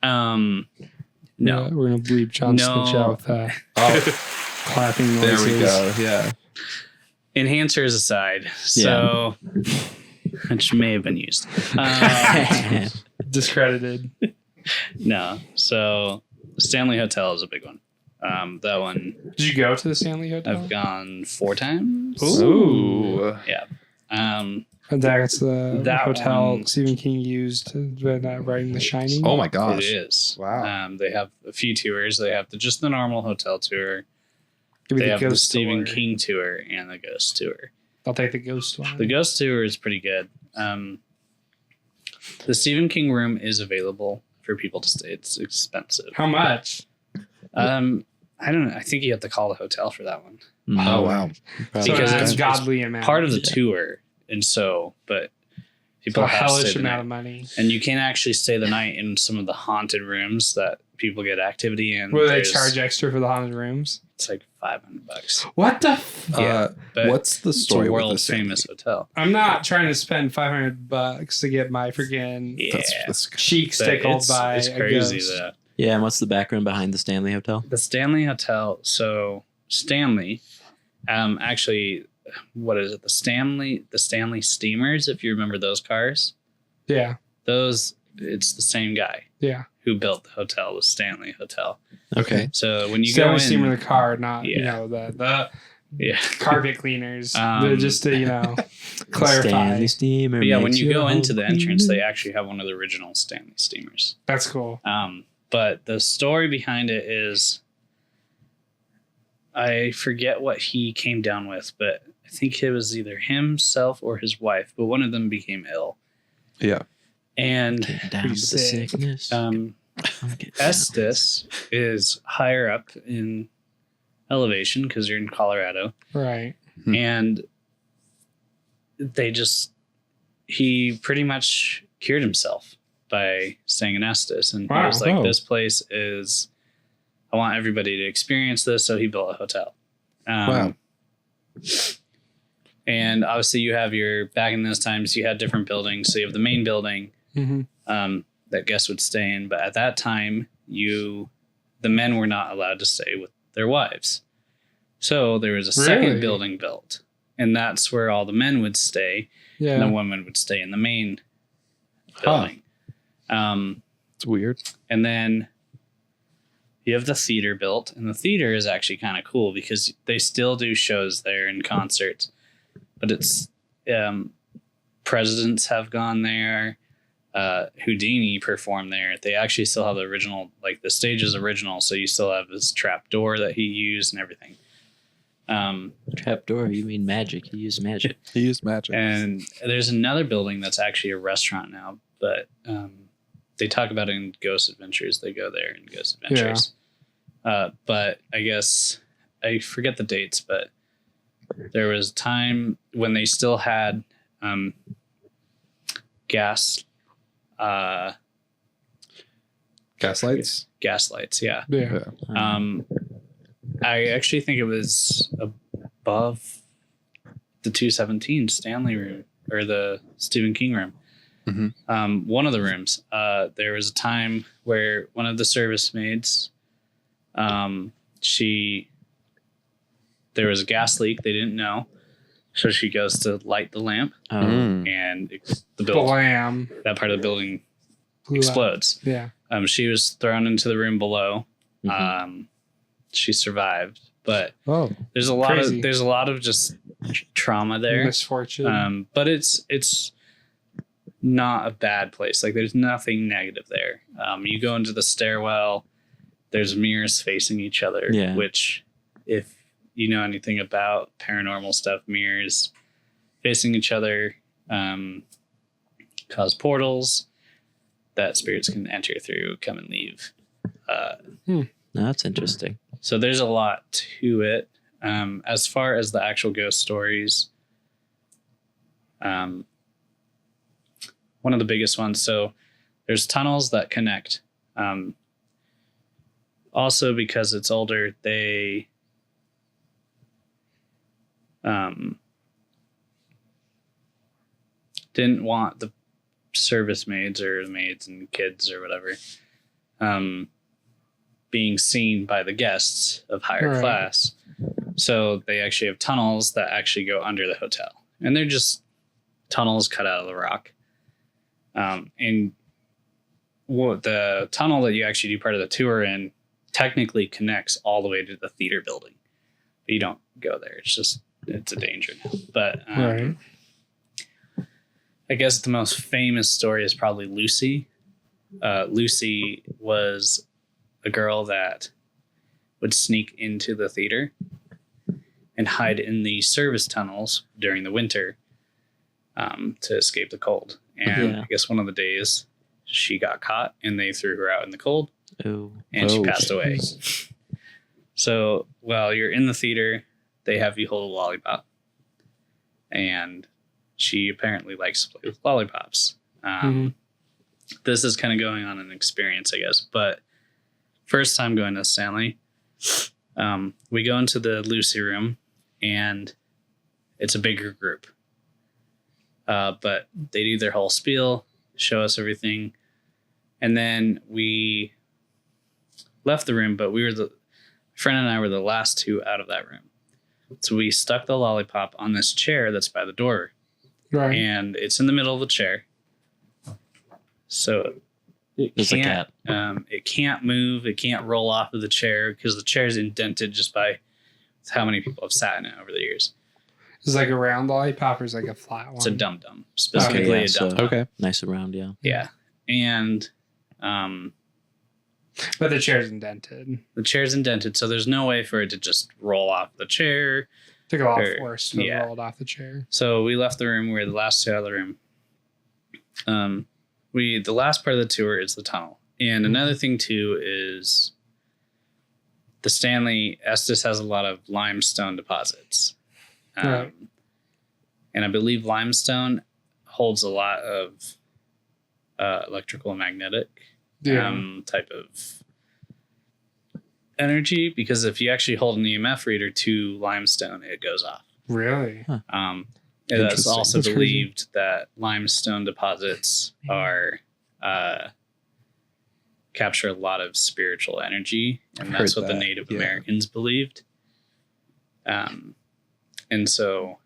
No. Yeah, we're gonna bleep John Snitch out with clapping noises. There we go. Yeah. Enhancers aside, so which may have been used. Discredited. No, so Stanley Hotel is a big one. That one Did you go to the Stanley Hotel? I've gone 4 times. Ooh. Yeah. And that's the That hotel one- Stephen King used when writing The Shining. Oh my It gosh. is. Wow. They have a few tours. They have just the normal hotel tour. Give me They the have the ghost Stephen tour. King tour and the ghost tour. I'll take the ghost one. The ghost tour is pretty good. The Stephen King room is available for people to stay. It's expensive. How much? I don't know. I think you have to call the hotel for that one. Oh, wow. Because it's it's godly amount. Part of the tour. And so, but people a have to hellish stay the amount night. of money. And you can actually stay the night in some of the haunted rooms that people get activity in. Will they There's- charge extra for the haunted rooms? It's like $500. What the? But What's the it's a story with world this? famous hotel. I'm not trying to spend $500 to get my freaking Yeah, That's cheeks but tickled by it's a crazy ghost. though. Yeah, and what's the background behind the Stanley Hotel? The Stanley Hotel. So Stanley, actually, what is it? The Stanley steamers. If you remember those cars, Yeah, it's the same guy yeah. who built the hotel, the Stanley Hotel. okay. So when you Stanley go in, steamer the car, not Yeah. the yeah. carpet cleaners. Just to clarify. Stanley Steamer. But yeah, when makes you your go home into the entrance, cleaner. they actually have one of the original Stanley steamers. That's cool. But the story behind it is, I forget what he came down with, but I think it was either himself or his wife, but one of them became ill. Yeah. And Get down with the sick. sickness. Get down. Estes is higher up in elevation because you're in Colorado. Right. And he pretty much cured himself by staying in Estes. And he Wow. was like, Oh. this place is, I want everybody to experience this. So he built a hotel. Wow. And obviously you have back in those times, you had different buildings. So you have the main building Mm-hmm. that guests would stay in. But at that time, the men were not allowed to stay with their wives. So there was a Really? second building built. And that's where all the men would stay. Yeah. And the women would stay in the main building. It's weird. And then you have the theater built. And the theater is actually kind of cool because they still do shows there and concerts. But it's presidents have gone there. Houdini performed there. They actually still have the original, like the stage is original. So you still have this trap door that he used and everything. Trapdoor, you mean magic. He used magic. He used magic. And there's another building that's actually a restaurant now, but they talk about it in Ghost Adventures. They go there in Ghost Adventures. But I guess I forget the dates, but there was time when they still had gas Gaslights? Gaslights, yeah. Yeah. I actually think it was above the 217 Stanley room or the Stephen King room. Mm-hmm. One of the rooms, there was a time where one of the service maids, there was a gas leak. They didn't know. So she goes to light the lamp and the building, that part of the building explodes. Yeah. She was thrown into the room below. She survived, but there's a lot of just trauma there, misfortune. but it's not a bad place. Like there's nothing negative there. You go into the stairwell, there's mirrors facing each other, which if you know anything about paranormal stuff, mirrors facing each other cause portals that spirits can enter through, come and leave. That's interesting. So there's a lot to it. As far as the actual ghost stories, one of the biggest ones. So there's tunnels that connect. Also, because it's older, they didn't want the service maids or maids and kids or whatever being seen by the guests of higher class. So they actually have tunnels that actually go under the hotel. And they're just tunnels cut out of the rock. And what the tunnel that you actually do part of the tour in technically connects all the way to the theater building. But you don't go there. It's a danger now. But I guess the most famous story is probably Lucy. Lucy was a girl that would sneak into the theater and hide in the service tunnels during the winter to escape the cold. And I guess one of the days she got caught and they threw her out in the cold and she passed away. So while you're in the theater, they have you hold a lollipop. And she apparently likes to play with lollipops. This is kind of going on an experience, I guess. But first time going to Stanley, we go into the Lucy room and it's a bigger group. But they do their whole spiel, show us everything. And then we left the room, but friend and I were the last two out of that room. So we stuck the lollipop on this chair that's by the door. Right. And it's in the middle of the chair. So it can't move. It can't roll off of the chair because the chair is indented just by how many people have sat in it over the years. Is it like a round lollipop or is it like a flat one? It's a dum-dum. Specifically a dum-dum. Okay. Nice and round, yeah. Yeah. And but the chair's indented. The chair's indented, so there's no way for it to just roll off the chair. Took a lot of force to roll it off the chair. So we left the room. We were the last two out of the room. The last part of the tour is the tunnel. And another thing too is the Stanley Estes has a lot of limestone deposits. And I believe limestone holds a lot of electrical and magnetic type of energy, because if you actually hold an EMF reader to limestone, it goes off. Really? Huh. It's also believed that limestone deposits are capture a lot of spiritual energy, and that's what the Native Americans believed. And so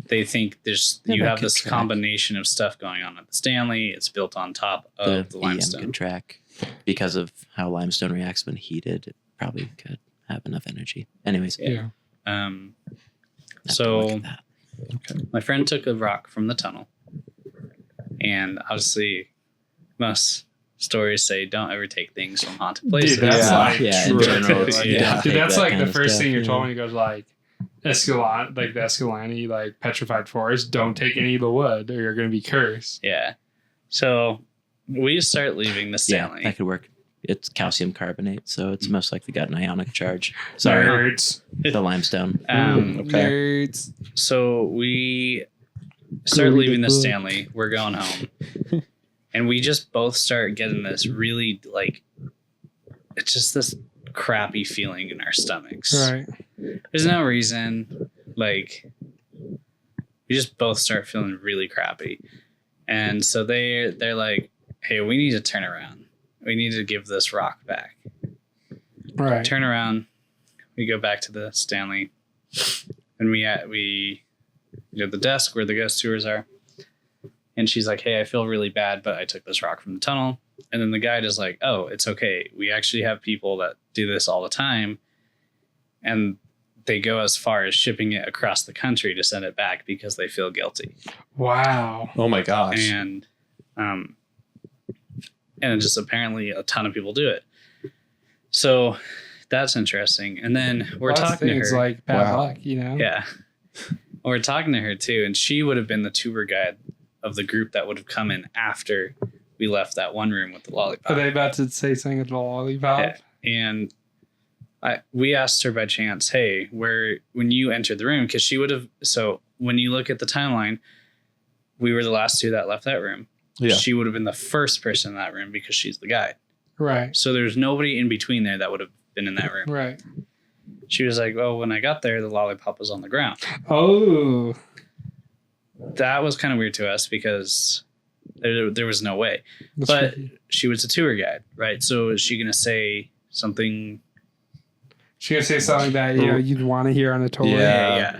they think you have this combination of stuff going on at the Stanley. It's built on top of the limestone. EM could track because of how limestone reacts when heated. It probably could have enough energy. Anyways, so my friend took a rock from the tunnel, and obviously most stories say don't ever take things from haunted places. Dude, that's in general, dude, that's like the first thing you're told when you go to like Escalante, like the Escalante, like petrified forest. Don't take any of the wood, or you're going to be cursed. Yeah. So we start leaving the Stanley. Yeah, that could work. it's calcium carbonate, so it's most likely got an ionic charge. Sorry, Nerds. The limestone. Okay. Nerds. So we start leaving the Stanley. We're going home. And we just both start getting this really, like, it's just this crappy feeling in our stomachs. Right. There's no reason. Like, we just both start feeling really crappy. And so they're like, hey, we need to turn around. We need to give this rock back. Right. Turn around. We go back to the Stanley. And we go to the desk where the ghost tours are. And she's like, hey, I feel really bad, but I took this rock from the tunnel. And then the guide is like, oh, it's okay. We actually have people that do this all the time. And they go as far as shipping it across the country to send it back because they feel guilty. Wow. Oh my gosh. And just apparently a ton of people do it. So that's interesting. And then we're talking to her. It's like bad luck, you know? Yeah. We're talking to her too. And she would have been the tour guide of the group that would have come in after we left that one room with the lollipop. Are they about to say something with the lollipop? Yeah. And we asked her by chance, hey, when you entered the room, because she would have, so when you look at the timeline, we were the last two that left that room. Yeah. She would have been the first person in that room because she's the guide. Right. So there's nobody in between there that would have been in that room. Right. She was like, well, when I got there, the lollipop was on the ground. Oh. That was kind of weird to us because there was no way. That's but tricky. she was a tour guide, right? So is she going to say something? She gonna say something that you'd want to hear on a tour. Yeah.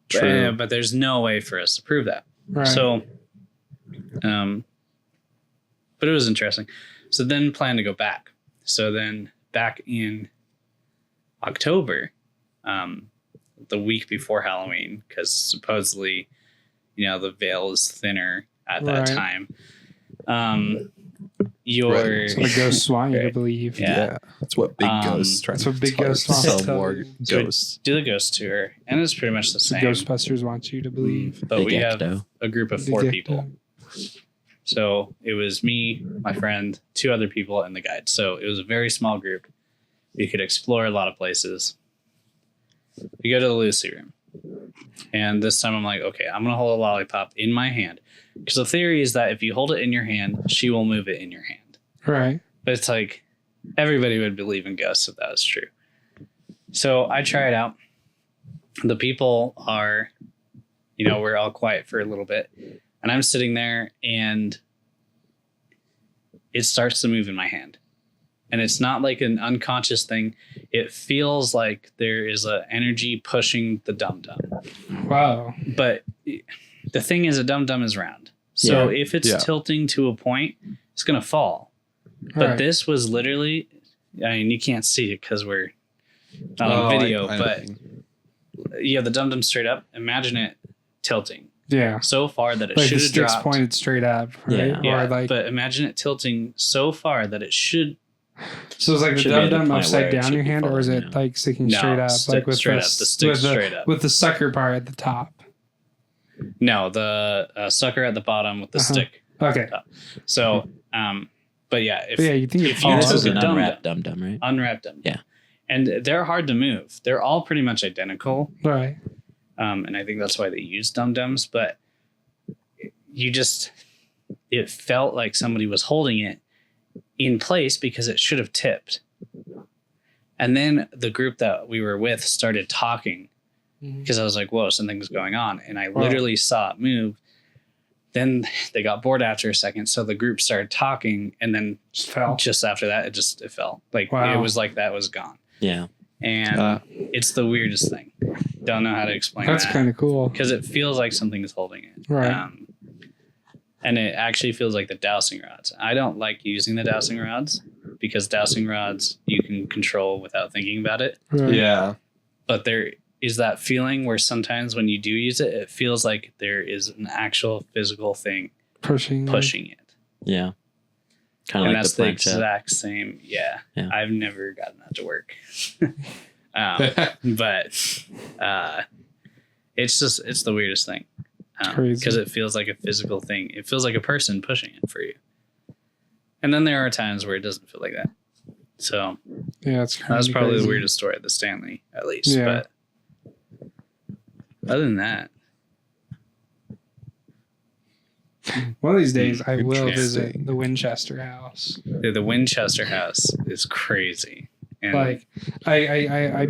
True. But there's no way for us to prove that. Right. So, but it was interesting. So then plan to go back. So then back in October, the week before Halloween, because supposedly, the veil is thinner at that time. So the ghosts want you to believe. Yeah. That's what big ghosts try That's to what big tell ghosts us. want to Sell tell more you. ghosts. Do the ghost tour, and it's pretty much the The same. Ghostbusters want you to believe. But Big we have ecto. a group of The 4 gift people. of- So it was me, my friend, 2 other people, and the guide. So it was a very small group. We could explore a lot of places. We go to the Lucy room. And this time I'm like, okay, I'm going to hold a lollipop in my hand. Because the theory is that if you hold it in your hand, she will move it in your hand. Right. But it's like, everybody would believe in ghosts if that was true. So I try it out. The people are, we're all quiet for a little bit. And I'm sitting there and it starts to move in my hand. And it's not like an unconscious thing. It feels like there is an energy pushing the dum-dum. Wow. But the thing is, a dum-dum is round. So if it's tilting to a point, it's going to fall. But Right. this was literally, you can't see it because we're not on video, but you have the dum-dum straight up. Imagine it tilting Yeah. so far that it Like should the have sticks dropped. pointed straight up. Right? Yeah. Or But imagine it tilting so far that it should so it's like the Should be at the dum-dum point upside where it down should your be hand, or is falling, it like sticking straight up? Like with straight the, up. The stick straight up. With the sucker part at the top. No, the sucker at the bottom with the stick. Okay. So, but yeah, But yeah, you think if it you falls. This is took an a unwrapped dum-dum, right? unwrapped them, Yeah. and they're hard to move. They're all pretty much identical, Right. and I think that's why they use dum-dums. But it felt like somebody was holding it in place because it should have tipped. And then the group that we were with started talking because I was like, whoa, something's going on. And I literally saw it move. Then they got bored after a second. So the group started talking. And then Just fell. just after that, it fell. Like Wow. it was like that was gone. Yeah. And it's the weirdest thing. Don't know how to explain That's that. kind of cool. Because it feels like something is holding it. Right. And it actually feels like the dowsing rods. I don't like using the dowsing rods because dowsing rods you can control without thinking about it. Right. Yeah. But there is that feeling where sometimes when you do use it, it feels like there is an actual physical thing pushing it. Yeah. Kind of And like that's the the planchette. exact same. Yeah. Yeah. I've never gotten that to work. But it's the weirdest thing. Crazy. Because it feels like a physical thing. It feels like a person pushing it for you. And then there are times where it doesn't feel like that. So yeah, that was probably the weirdest story at the Stanley, at least. Yeah. But other than that, one of these days I will visit the Winchester House. Yeah, the Winchester House is crazy. And like I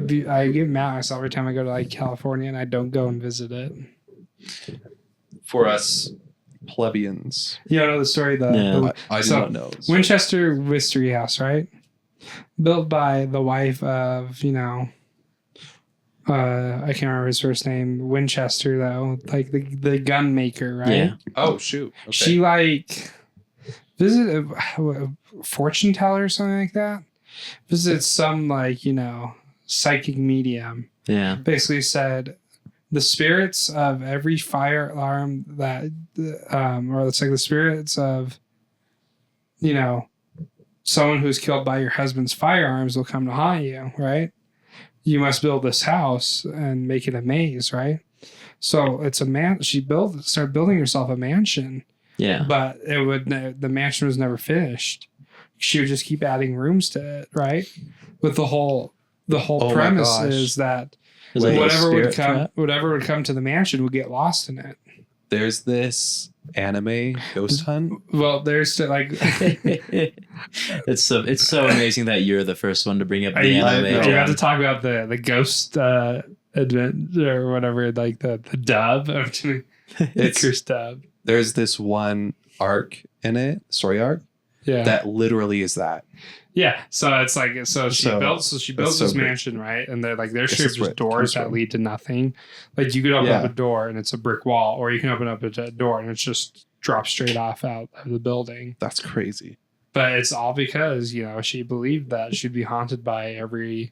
get mad at myself every time I go to like California and I don't go and visit it. For us plebeians, you know the story. I do not know. Winchester Mystery House, right? Built by the wife of I can't remember his first name. Winchester, though, like the gun maker, right? Yeah. Oh shoot. Okay. She like visited a fortune teller or something like that. Visited some psychic medium. Yeah. Basically said the spirits of every fire alarm that, or it's like the spirits of, someone who's killed by your husband's firearms will come to haunt you, right? You must build this house and make it a maze, right? So it's a man. She started building herself a mansion. Yeah. But the mansion was never finished. She would just keep adding rooms to it, right? With the whole premise is that whatever would come to the mansion would get lost in it. There's this anime Ghost Hunt. Well, there's it's so amazing that you're the first one to bring up the anime. You have to talk about the ghost advent or whatever, like the dub. It's dub. There's this one arc in it, story arc. Yeah. That literally is that. Yeah. So it's like she builds this mansion, right? And there's just doors that lead to nothing. Like you could open up a door and it's a brick wall, or you can open up a door and it's just drops straight off out of the building. That's crazy. But it's all because, she believed that she'd be haunted by every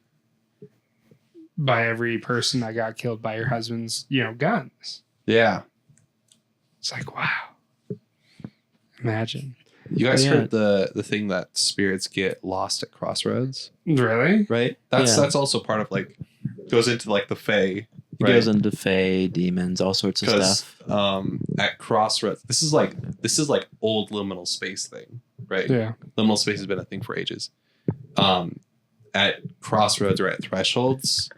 person that got killed by her husband's, guns. Yeah. It's like, wow. Imagine. You guys heard the thing that spirits get lost at crossroads? Really? Right? That's also part of goes into the Fae. It goes into Fae, demons, all sorts of stuff. At crossroads, this is like old liminal space thing, right? Yeah. Liminal space has been a thing for ages. At crossroads or at thresholds,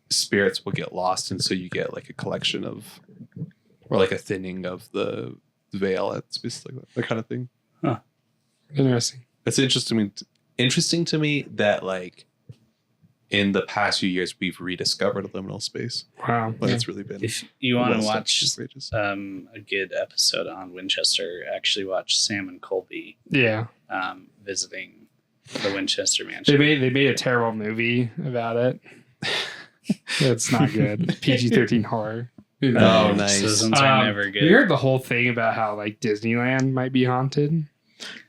spirits will get lost, and so you get a collection of, or a thinning of the veil. It's basically that kind of thing. Huh. Interesting. It's interesting to me that in the past few years we've rediscovered liminal space. Wow. But it's really been. If you want to watch a good episode on Winchester, actually watch Sam and Colby. Yeah. Visiting the Winchester mansion. They made a terrible movie about it. It's not good. PG-13 horror. Oh, nice. Are never good. We heard the whole thing about how Disneyland might be haunted.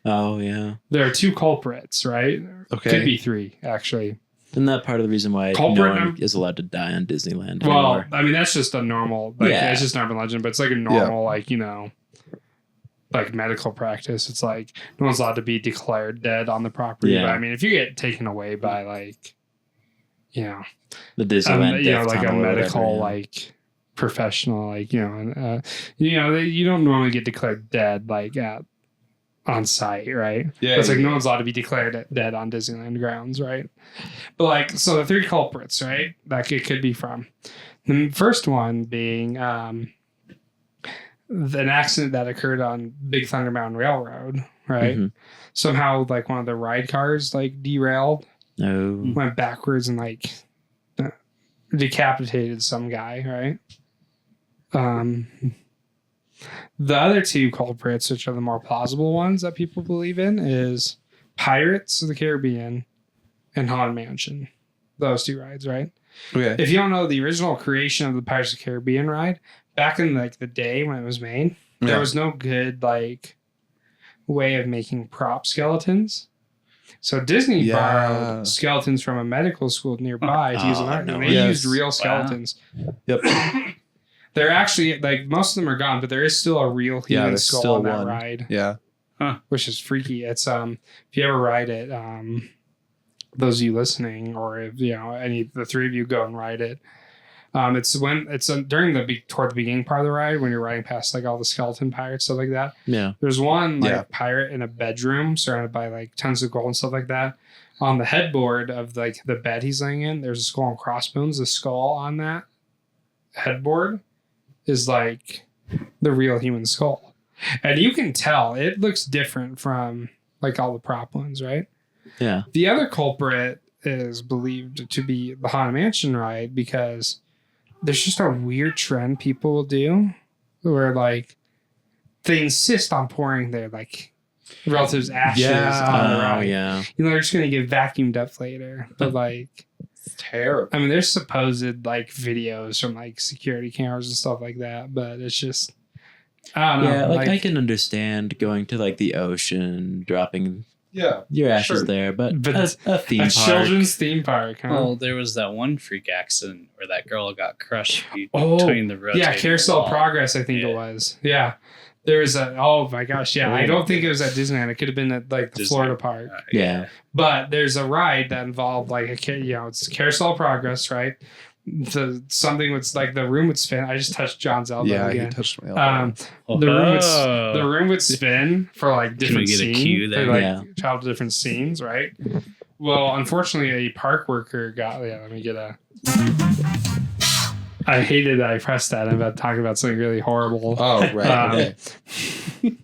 Oh yeah. There are 2 culprits, right? Okay. Could be 3, actually. Isn't that part of the reason why no one is allowed to die on Disneyland anymore? I mean, that's just a normal, it's just an urban legend, but it's a normal, medical practice. It's no one's allowed to be declared dead on the property. Yeah. But I mean, if you get taken away by the Disneyland, a medical professional, you don't normally get declared dead on site, right? Yeah. It's no one's allowed to be declared dead on Disneyland grounds, right? But so the 3 culprits, right? That it could be from. The first one being an accident that occurred on Big Thunder Mountain Railroad, right? Mm-hmm. Somehow one of the ride cars derailed. No. Went backwards and decapitated some guy, right? The other 2 culprits, which are the more plausible ones that people believe in, is Pirates of the Caribbean and Haunted Mansion. Those 2 rides, right? Okay. If you don't know the original creation of the Pirates of the Caribbean ride, back in the day when it was made, there was no good way of making prop skeletons. So Disney borrowed skeletons from a medical school nearby to use an art. They used real skeletons. Wow. Yep. They're actually most of them are gone, but there is still a real human skull on that ride. Yeah. Huh. Which is freaky. It's if you ever ride it, those of you listening, or if any of the 3 of you go and ride it, It's when it's during toward the beginning part of the ride when you're riding past like all the skeleton pirates, stuff like that. Yeah. There's one like pirate in a bedroom surrounded by like tons of gold and stuff like that. On the headboard of like the bed he's laying in, there's a skull and crossbones. The skull on that headboard is like the real human skull. And you can tell it looks different from like all the prop ones, right? Yeah. The other culprit is believed to be the Haunted Mansion ride because there's just a weird trend people will do where like they insist on pouring their like relatives' ashes on the ride. Yeah. You know, they're just gonna get vacuumed up later. But like it's terrible. I mean, there's supposed like videos from like security cameras and stuff like that, but it's just I don't know. Yeah, like I can understand going to like the ocean, dropping your ashes there, but a theme park. Children's theme park, huh? Well, there was that one freak accident where that girl got crushed between the rotating Carousel wall. Progress, I think it was. Yeah. There was oh my gosh, yeah. I don't think it was at Disneyland. It could have been at like the Florida park. Yeah. But there's a ride that involved like it's Carousel Progress, right? Something was like the room would spin. I just touched John's elbow again. Yeah, he touched my elbow. The room would spin for like different Can we get scenes. a cue there? For, like travel to different scenes, right? Well, unfortunately, a park worker got. Yeah, let me get a. I hated that I pressed that. I'm about to talk about something really horrible. Oh, right. Okay.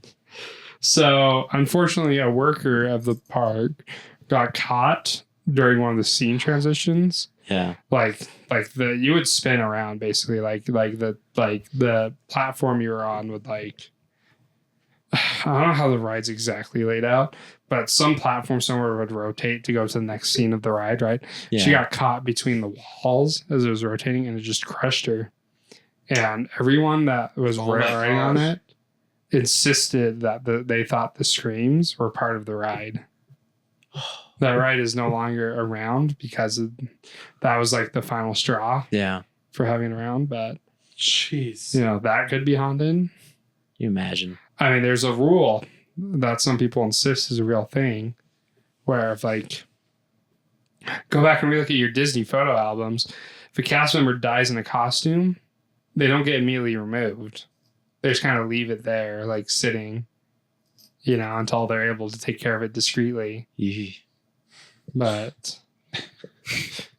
So, unfortunately, a worker of the park got caught during one of the scene transitions. Yeah. Like you would spin around basically like the platform you were on would like I don't know how the ride's exactly laid out, but some platform somewhere would rotate to go to the next scene of the ride, right? Yeah. She got caught between the walls as it was rotating and it just crushed her. And everyone that was riding on it insisted that they thought the screams were part of the ride. That ride is no longer around because that was like the final straw. Yeah. For having it around, but jeez, that could be haunted. Can you imagine? I mean, there's a rule that some people insist is a real thing, where if like go back and relook at your Disney photo albums, if a cast member dies in a costume, they don't get immediately removed. They just kind of leave it there, like sitting, until they're able to take care of it discreetly. But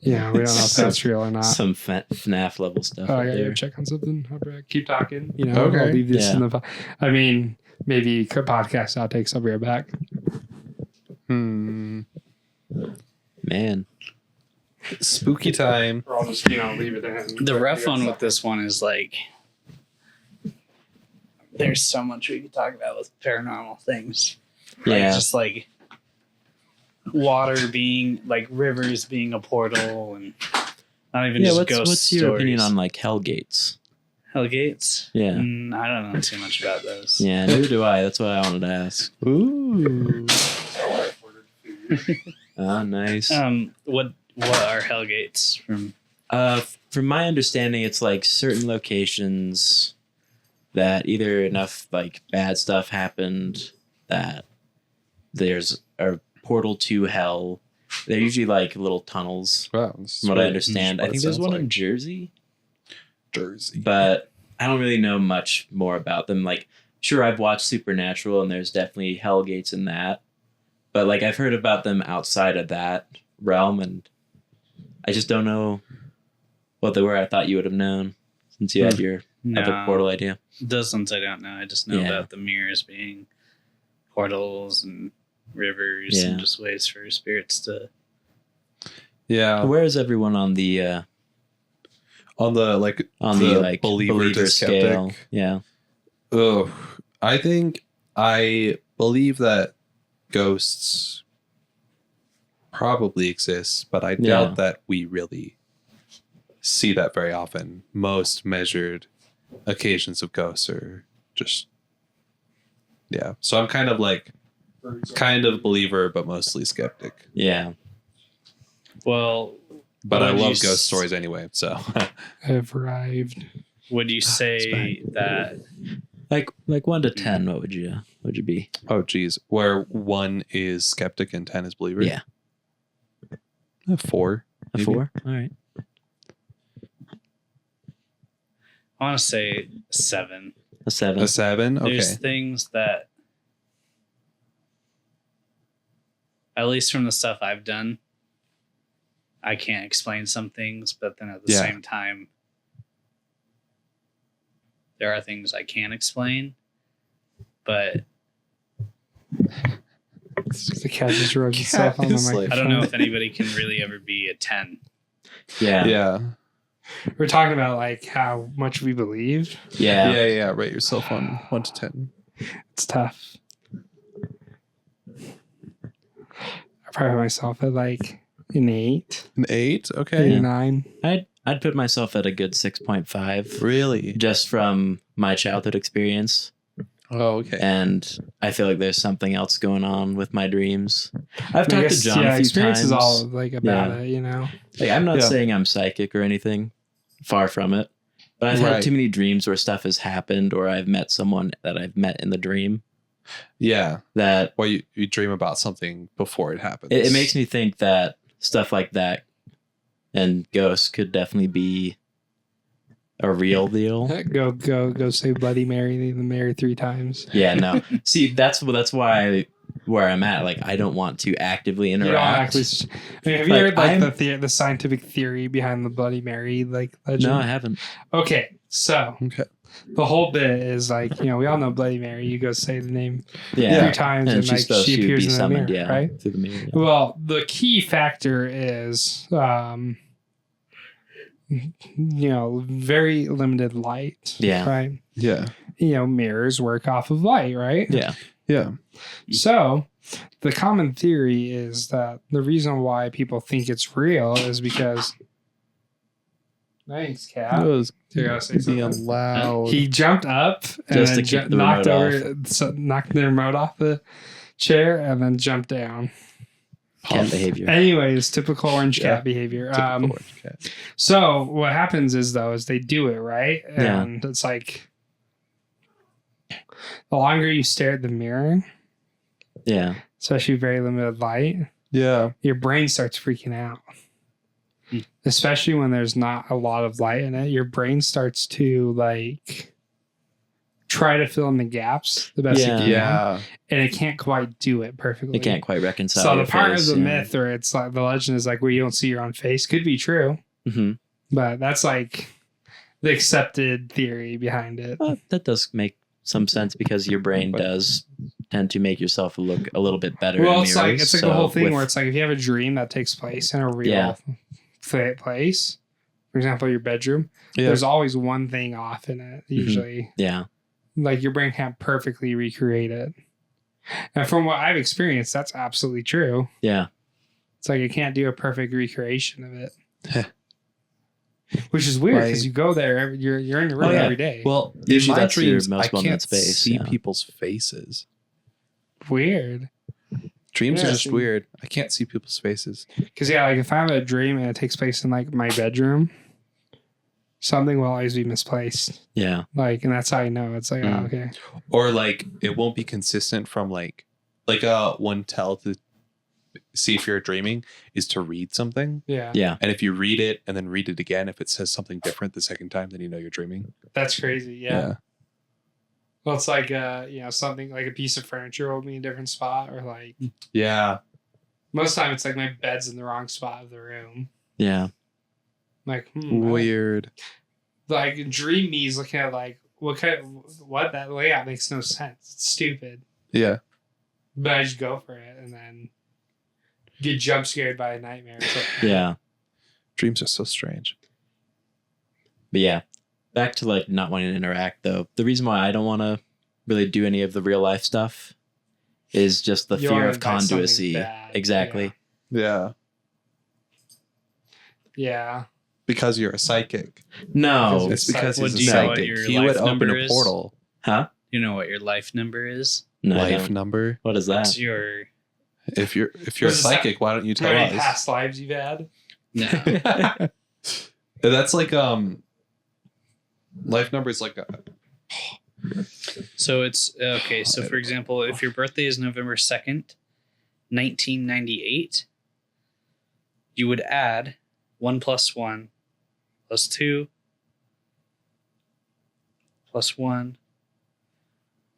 we don't know if that's real or not. Some FNAF level stuff. Oh, I gotta go check on something. Keep talking. Okay. I'll leave this in the. I mean, maybe podcast outtakes. I'll be right back. Man, spooky time. Or I'll just leave it in. The rough one with this one is like, there's so much we could talk about with paranormal things. Yeah, just like water being like rivers being a portal and not even just ghost what's your stories. Opinion on like Hellgates? Hellgates? Yeah. I don't know too much about those. Yeah, neither do I. That's what I wanted to ask. Ooh. Nice. What are Hellgates from? From my understanding, it's like certain locations that either enough like bad stuff happened that there's a portal to hell. They're usually like little tunnels. Wow, from what I understand. I think there's one in Jersey. Jersey. But I don't really know much more about them. Like, sure, I've watched Supernatural and there's definitely Hellgates in that. But like I've heard about them outside of that realm and I just don't know what they were. I thought you would have known since you had your other portal idea. Those ones I don't know. I just know about the mirrors being portals and rivers and just ways for spirits to. Yeah. Where is everyone on the believer to scale? skeptic? Yeah. Oh, I believe that ghosts probably exist, but I doubt that we really see that very often. Most measured occasions of ghosts are just so I'm kind of believer but mostly skeptic. Yeah. Well, but I love ghost stories anyway, so I've arrived. Would you say that like 1 to 10, what would you be? Oh geez, where 1 is skeptic and 10 is believer? Yeah. 4. A 4? All right. I want to say 7. A 7. A 7? Okay. There's things that, at least from the stuff I've done, I can't explain some things, but then at the same time, there are things I can explain, but the cat just rubbed itself on the microphone. I don't know if anybody can really ever be a 10. Yeah. We're talking about like how much we believe. Yeah. Rate yourself on 1 to 10. It's tough. I probably put myself at like an 8. An 8? Okay. 8 or 9. I'd put myself at a good 6.5. Really? Just from my childhood experience. Oh, okay. And I feel like there's something else going on with my dreams. I've talked to John a few experience times. is all like about it, you know. Like I'm not saying I'm psychic or anything. Far from it. But I've had too many dreams where stuff has happened, or I've met someone that I've met in the dream. Yeah. That or you dream about something before it happens. It makes me think that stuff like that and ghosts could definitely be a real deal. Go say Bloody Mary, the Mary 3 times. Yeah, no. See, that's why where I'm at. Like, I don't want to actively interact. Have you heard like the scientific theory behind the Bloody Mary like legend? No, I haven't. Okay, so the whole bit is like, we all know Bloody Mary. You go say the name 3 times and like she appears in the mirror, right? Through the mirror. Yeah. Well, the key factor is very limited light. Yeah. Right. Yeah. Mirrors work off of light, right? Yeah. Yeah. So the common theory is that the reason why people think it's real is because thanks, Cat. Being loud. He jumped up and then knocked the remote off the chair and then jumped down. Cat behavior. Anyways, typical orange cat behavior. Orange cat. So what happens is they do it, right? And it's like the longer you stare at the mirror, especially very limited light, your brain starts freaking out. Especially when there's not a lot of light in it, your brain starts to like try to fill in the gaps the best it can. And it can't quite do it perfectly. It can't quite reconcile. So the part of the myth, or it's like the legend, is like where you don't see your own face, could be true, but that's like the accepted theory behind it. That does make some sense because your brain does tend to make yourself look a little bit better. Well, it's like the whole thing where it's like if you have a dream that takes place in a real place, for example, your bedroom, there's always one thing off in it. Usually, like your brain can't perfectly recreate it. And from what I've experienced, that's absolutely true. Yeah, it's like it can't do a perfect recreation of it. Which is weird because you go there, you're in your room every day. Well, in my dreams, I can't see people's faces. Weird. Dreams are just weird. I can't see people's faces. Because like if I have a dream and it takes place in like my bedroom, something will always be misplaced. Yeah. Like, and that's how I know. It's like, oh, okay. Or like it won't be consistent from like one tell to see if you're dreaming is to read something. Yeah. Yeah. And if you read it and then read it again, if it says something different the second time, then you know you're dreaming. That's crazy. Yeah. Well, it's like, something like a piece of furniture will be in a different spot or like. Yeah. Most of the time it's like my bed's in the wrong spot of the room. Yeah. Like, weird. Like dream me is looking at like, what that layout makes no sense. It's stupid. Yeah. But I just go for it and then get jump scared by a nightmare. Yeah. Dreams are so strange. But yeah, back to like not wanting to interact though. The reason why I don't want to really do any of the real life stuff is just the fear of conduity. Exactly. Yeah. Yeah. Because you're a psychic. No. It's because he's a psychic. He would open a portal. Huh? You know what your life number is? No, life number? What is that? It's your... If you're a psychic, why don't you tell us? How many past lives you've had? No. That's like life number is like So it's okay. So for example, if your birthday is November 2nd, 1998, you would add 1 + 1 + 2 plus 1.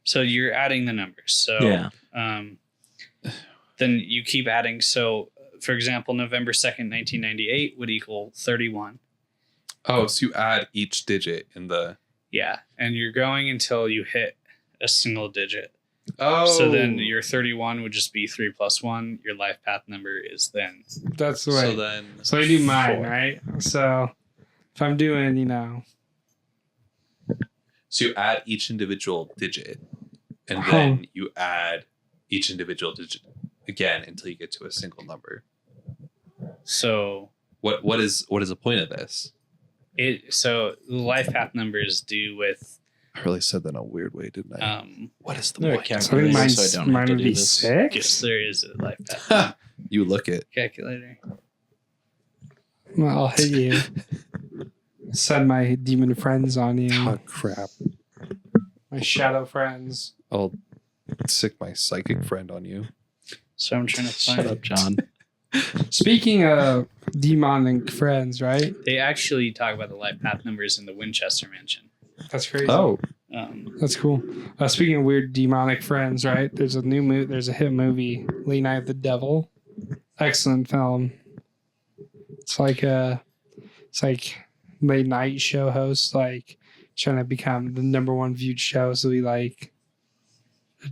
So you're adding the numbers. So then you keep adding. So, for example, November 2nd, 1998 would equal 31. Oh, so you add each digit in the... Yeah, and you're going until you hit a single digit. Oh. So then your 31 would just be 3 plus 1. Your life path number is then... That's the way. So I do mine, 4. Right? So if I'm doing, So you add each individual digit, and then you add each individual digit again until you get to a single number. So what is the point of this? So the life path numbers do with... I really said that in a weird way, didn't I? What is the point? I think mine would be 6. Yes, there is a life path. You look it. Calculator. Well, I'll hit you. Send my demon friends on you. Oh, crap. My shadow friends. I'll sick my psychic friend on you. So I'm trying to find... Shut up, John. Speaking of demonic friends, right? They actually talk about the life path numbers in the Winchester Mansion. That's crazy. Oh. That's cool. Speaking of weird demonic friends, right? There's a new movie. There's a hit movie, Late Night with the Devil. Excellent film. It's like late night show host, like trying to become the number 1 viewed show. So he like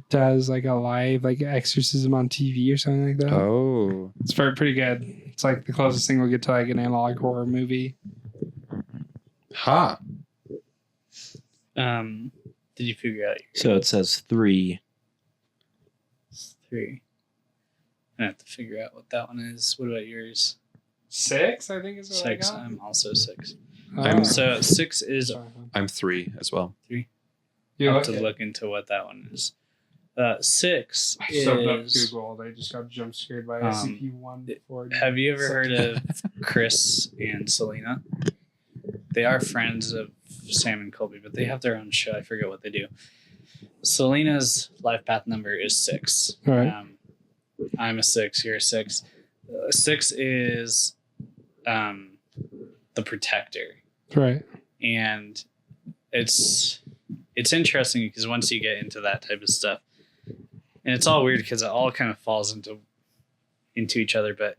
does like a live like exorcism on TV or something like that. Oh, it's pretty good. It's like the closest thing we'll get to like an analog horror movie. Huh. Did you figure out? So it says 3. 3. I have to figure out what that one is. What about yours? 6, I think is what 6. I got. I'm also 6. Oh. So 6 is... I'm 3 as well. 3. You have to look into what that one is. 6 I is... subbed up Google. They just got jump scared by SCP-140. Have you ever heard of Chris and Selena? They are friends of Sam and Colby, but they have their own show. I forget what they do. Selena's life path number is 6. All right. I'm a 6. You're a 6. 6 is the protector. Right. And it's interesting because once you get into that type of stuff, and it's all weird because it all kind of falls into each other. But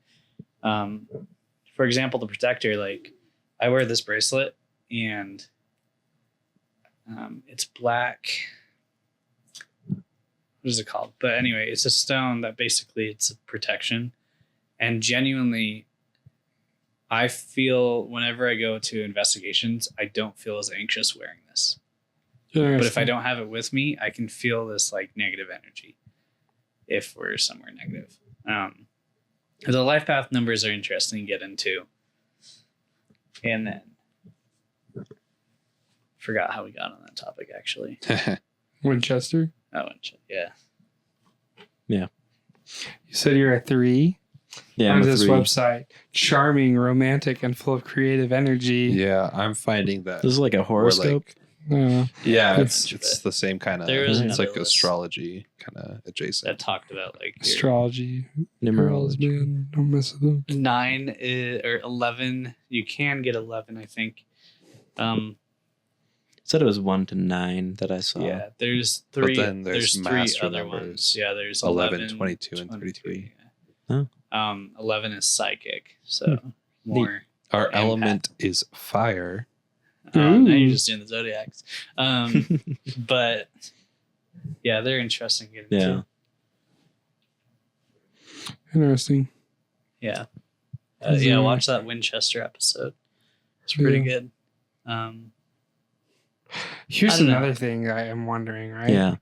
for example, the protector, like I wear this bracelet and it's black. What is it called? But anyway, it's a stone that basically it's a protection. And genuinely, I feel whenever I go to investigations, I don't feel as anxious wearing this. But if I don't have it with me, I can feel this like negative energy if we're somewhere negative. The life path numbers are interesting to get into. And then forgot how we got on that topic actually. Winchester? Oh, yeah. Yeah. You said you're a 3? Yeah, on this website. Charming, romantic, and full of creative energy. Yeah, I'm finding that. This is like a horoscope. Yeah, it's the same kind of. It's like list astrology kind of adjacent. that talked about like astrology, numerology. Man, don't mess with them. 9 or 11. You can get 11, I think. It said it was 1 to 9 that I saw. Yeah, there's 3. But then there's 3 master other numbers. ones. Yeah, there's 11, 22, and 33. Oh. 11 is psychic, so more. Our empath. element is fire. Now you're just doing the zodiacs. But yeah, they're interesting. Yeah. Interesting. Yeah. Yeah, watch that Winchester episode. It's pretty good. Here's another thing I am wondering, right? Yeah.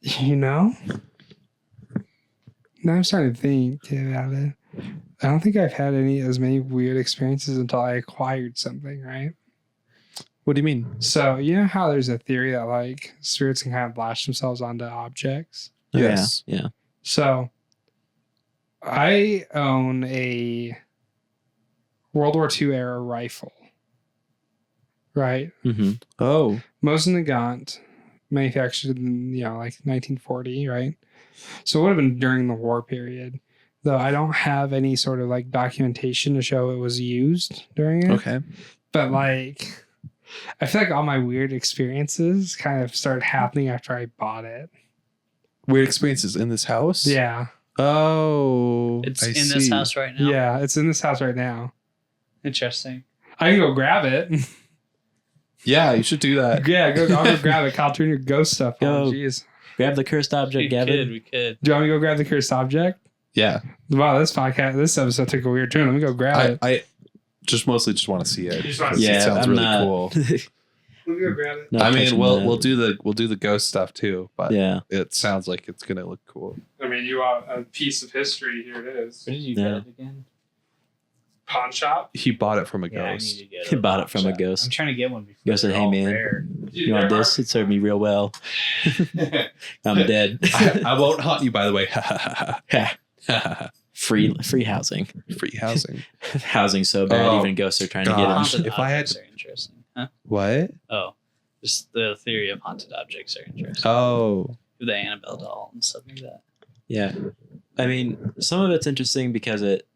You know? Now I'm starting to think about it. I don't think I've had as many weird experiences until I acquired something, right? What do you mean? So, you know how there's a theory that like spirits can kind of lash themselves onto objects? Yes. Yeah. So, I own a World War II era rifle, right? Mm-hmm. Oh. Mosin Nagant, manufactured in, like 1940, right? So it would have been during the war period, though I don't have any sort of like documentation to show it was used during it. Okay. But like, I feel like all my weird experiences kind of started happening after I bought it. Weird experiences in this house? Yeah. Oh, It's in this house right now. Yeah, it's in this house right now. Interesting. I can go grab it. Yeah, you should do that. Yeah, I'll go grab it. I'll turn your ghost stuff Go. on. Jeez. Grab the cursed object, Gavin. We could. Do you want me to go grab the cursed object? Yeah. Wow, this episode took a weird turn. Let me go grab it. I just mostly just want to see it. Yeah, It sounds I'm really not- cool. Let me go grab it. Not I mean, touching we'll that. do the ghost stuff too, but Yeah. it sounds like it's gonna look cool. I mean, you want a piece of history. Here it is. Where did you Yeah. get it again? Pawn shop. He bought it from a Yeah, I need ghost. to get He it. bought it from a I'm ghost. trying to get one before. Ghost said, they're "Hey, all man." rare. You want this? It served me real well. I'm dead. I won't haunt you, by the way. Free housing. Free housing. Housing so bad, Oh, even ghosts are trying to get gosh. in. Haunted If I had objects to- are interesting. Huh? What? Oh, just the theory of haunted objects are interesting. Oh, The Annabelle doll and stuff like that. Yeah. I mean, some of it's interesting because it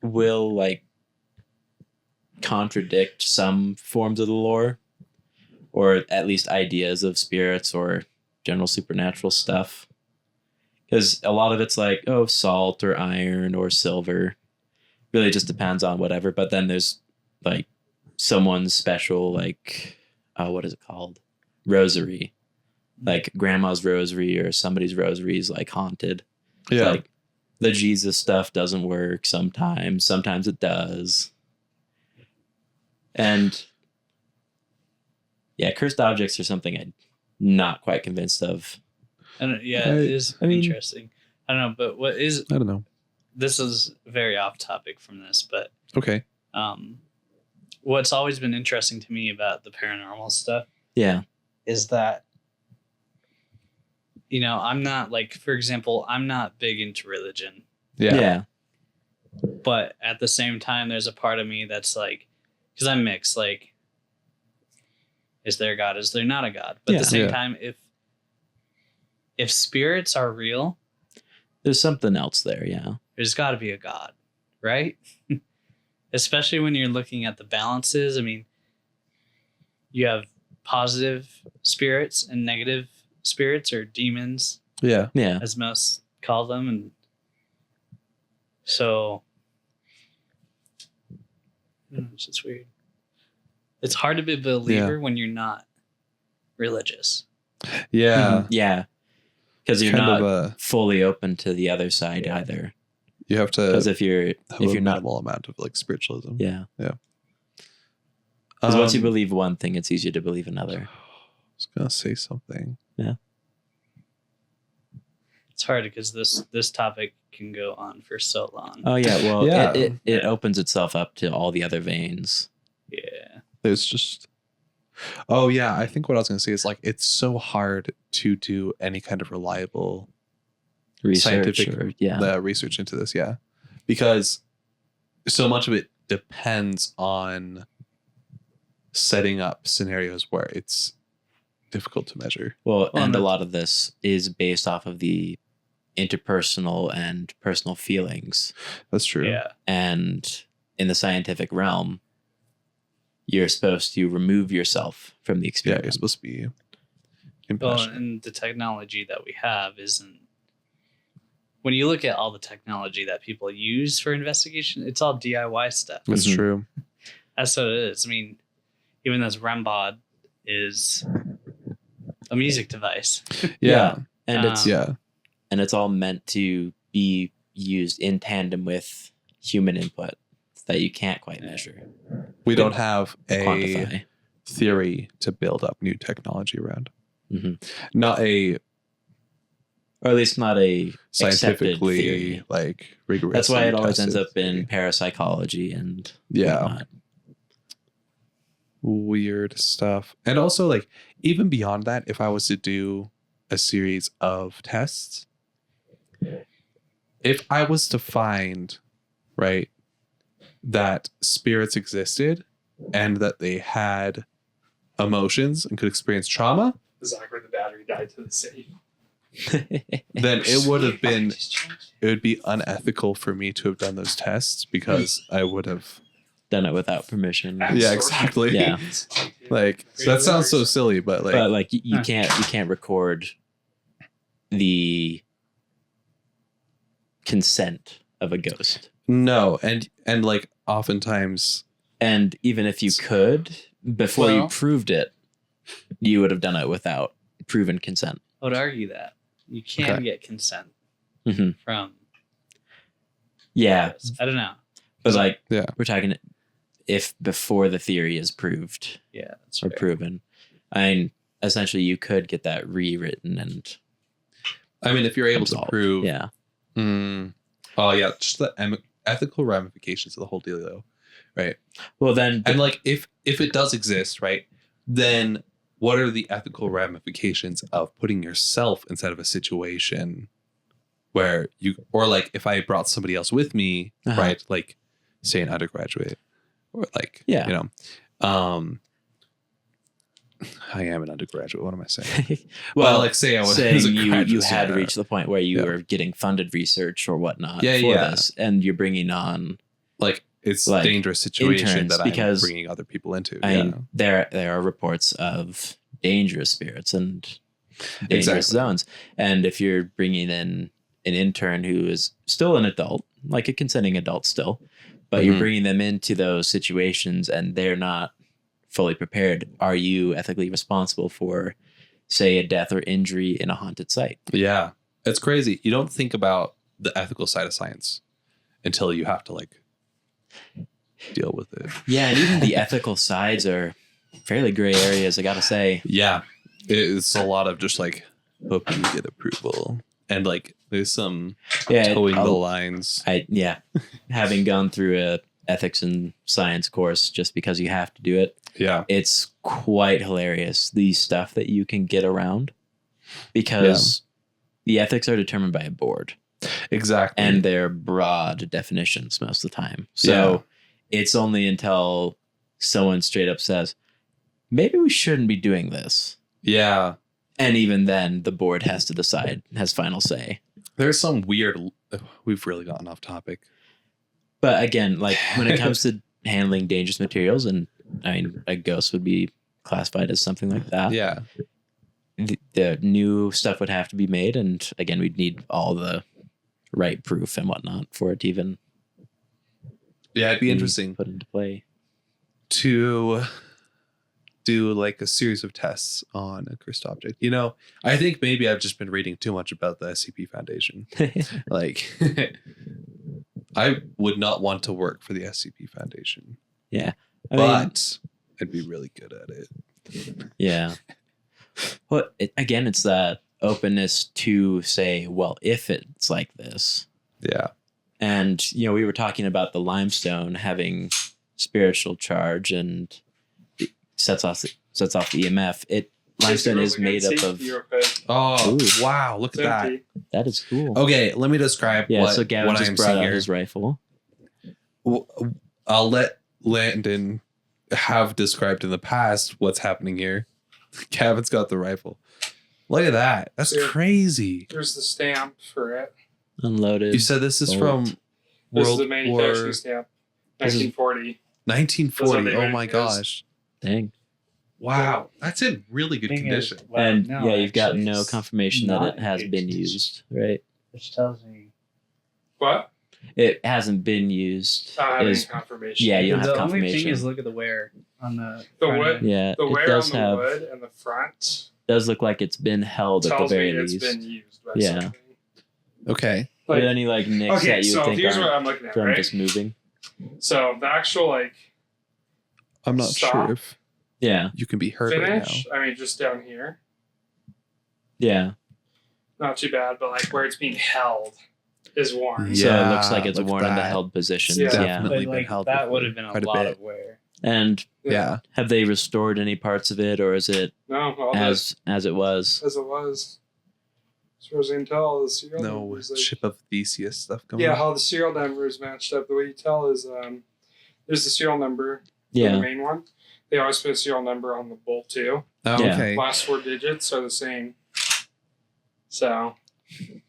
will like contradict some forms of the lore, or at least ideas of spirits or general supernatural stuff. Because a lot of it's like, oh, salt or iron or silver. Really just depends on whatever. But then there's like someone's special, like, what is it called? Rosary. Like grandma's rosary or somebody's rosary is like haunted. yeah. Like the Jesus stuff doesn't work sometimes it does. And yeah, cursed objects are something I'm not quite convinced of. And yeah, it is I mean- interesting. I don't know, but what is I don't know. this is very off topic from this, but Okay. what's always been interesting to me about the paranormal stuff Yeah. is that, you know, I'm not like, for example, I'm not big into religion, Yeah. but at the same time, there's a part of me that's like, because I'm mixed, like, is there a God? Is there not a God? But at Yeah. the same Yeah. time, if spirits are real, There's something else there, yeah. there's got to be a God, right? Especially when you're looking at the balances. I mean, you have positive spirits and negative spirits, or demons, Yeah. Yeah. as most call them. And so it's just weird. It's hard to be a believer when you're not religious. Yeah. Yeah. Because you're Kind not of fully open to the other side either. you have to Because if you're have a not, minimal amount of like spiritualism. yeah. Yeah. Because once you believe one thing, it's easier to believe another. I was gonna say something. It's hard because this topic can go on for so long. Oh yeah, well, Yeah. it opens itself up to all the other veins. Yeah. There's just oh yeah, I think what I was gonna say is like it's so hard to do any kind of reliable Research, scientific research into this, yeah. Because so much of it depends on setting up scenarios where it's difficult to measure. Well, Well, and a and lot of this is based off of the interpersonal and personal feelings. That's true. Yeah. And in the scientific realm, you're supposed to remove yourself from the Yeah, experience. you're supposed to be Well, impassioned. and the technology that we have isn't. When you look at all the technology that people use for investigation, it's all DIY stuff. That's Mhm. true. That's what it is. I mean, even this REM pod is a music device. Yeah. And it's Yeah. and it's all meant to be used in tandem with human input that you can't quite measure, We don't have a quantify. theory to build up new technology around. Mhm. Not a Or at least not a accepted scientifically theory. like rigorous. That's why it always ends tested up in theory. parapsychology and Yeah. whatnot. Weird stuff. And also like even beyond that, if I was to do a series of tests, if I was to find, right, that spirits existed and that they had emotions and could experience trauma, Zach, where the battery died to the city. then it would be unethical for me to have done those tests because I would have done it without permission. Yeah, exactly. Yeah. Like that sounds so silly, but like you can't record the consent of a ghost. No, and like oftentimes, and even if you could, before you proved it, you would have done it without proven consent. I would argue that you can get consent from. Yeah, I don't know, but like we're talking if before the theory is proved, that's or proven. I mean, essentially, you could get that rewritten and. I mean, if you're able to prove, just the ethical ramifications of the whole deal, though, right? Well, then, and like if it does exist, right, then what are the ethical ramifications of putting yourself inside of a situation where you, or like if I brought somebody else with me, right, like say an undergraduate, or like I am an undergraduate. What am I saying? well, like say I was saying you had reached the point where you were getting funded research or whatnot for this, and you're bringing on like it's a dangerous situation that I'm bringing other people into. I mean, there are reports of dangerous spirits and dangerous zones, and if you're bringing in an intern who is still an adult, like a consenting adult still, but you're bringing them into those situations and they're not fully prepared, are you ethically responsible for, say, a death or injury in a haunted site? Yeah, it's crazy. You don't think about the ethical side of science until you have to like deal with it. Yeah, and even the ethical sides are fairly gray areas, I gotta say. Yeah, it's a lot of just like hope you get approval, and like there's some towing the lines. Having gone through a ethics and science course just because you have to do it. Yeah. It's quite hilarious, the stuff that you can get around, because the ethics are determined by a board. Exactly. And they're broad definitions most of the time. So it's only until someone straight up says, maybe we shouldn't be doing this. Yeah. And even then the board has to decide, has final say. There's some weird, we've really gotten off topic. But again, like when it comes to handling dangerous materials, and I mean, a ghost would be classified as something like that. Yeah. The new stuff would have to be made. And again, we'd need all the right proof and whatnot for it to even. Yeah, it'd be interesting. Put into play. To do like a series of tests on a cursed object. You know, I think maybe I've just been reading too much about the SCP Foundation. Like, I would not want to work for the SCP Foundation. Yeah. But I'd be really good at it. Yeah. Well, again, it's that openness to say, well, if it's like this. Yeah. And, we were talking about the limestone having spiritual charge and sets off the EMF. Limestone is made up of. Oh, ooh. Wow! Look at that. That is cool. Okay, let me describe. So Gavin just brought out his rifle. I'll let Landon have described in the past what's happening here. Gavin's got the rifle. Look at that. That's crazy. There's the stamp for it. Unloaded. You said this is from This is the manufacturing stamp. 1940. 1940. Oh my gosh. Dang. Wow. That's in really good condition. And you've got no confirmation that it has been used, right? Which tells me. What? It hasn't been used. Any confirmation. Yeah, you don't have confirmation. The only thing is confirmation. look at the wear on the wood. Yeah, The it wear on does the have. wood and the front Does look like it's been held at the tells very me least. it's been used by Yeah. something. Okay. Are there any nicks that you would think here's are what I'm looking at, from right? just moving? So the actual I'm not sure if Yeah. you can be heard finish, right I mean just down here, Yeah. not too bad, but where it's being held is worn. Yeah. So it looks like it's look at worn in the that. held position. Yeah. Yeah. Definitely been held that would before. have been a Quite a lot bit. of wear. And Yeah. have they restored any parts of it, or is it No, all as it was? as it was. As far as I can tell, the serial No number is ship of Theseus stuff going yeah, on. how the serial number is matched up. The way you tell is there's the serial number, the Yeah. main one. They always put a serial number on the bolt too. Oh, Yeah. okay. Last 4 digits are the same. So,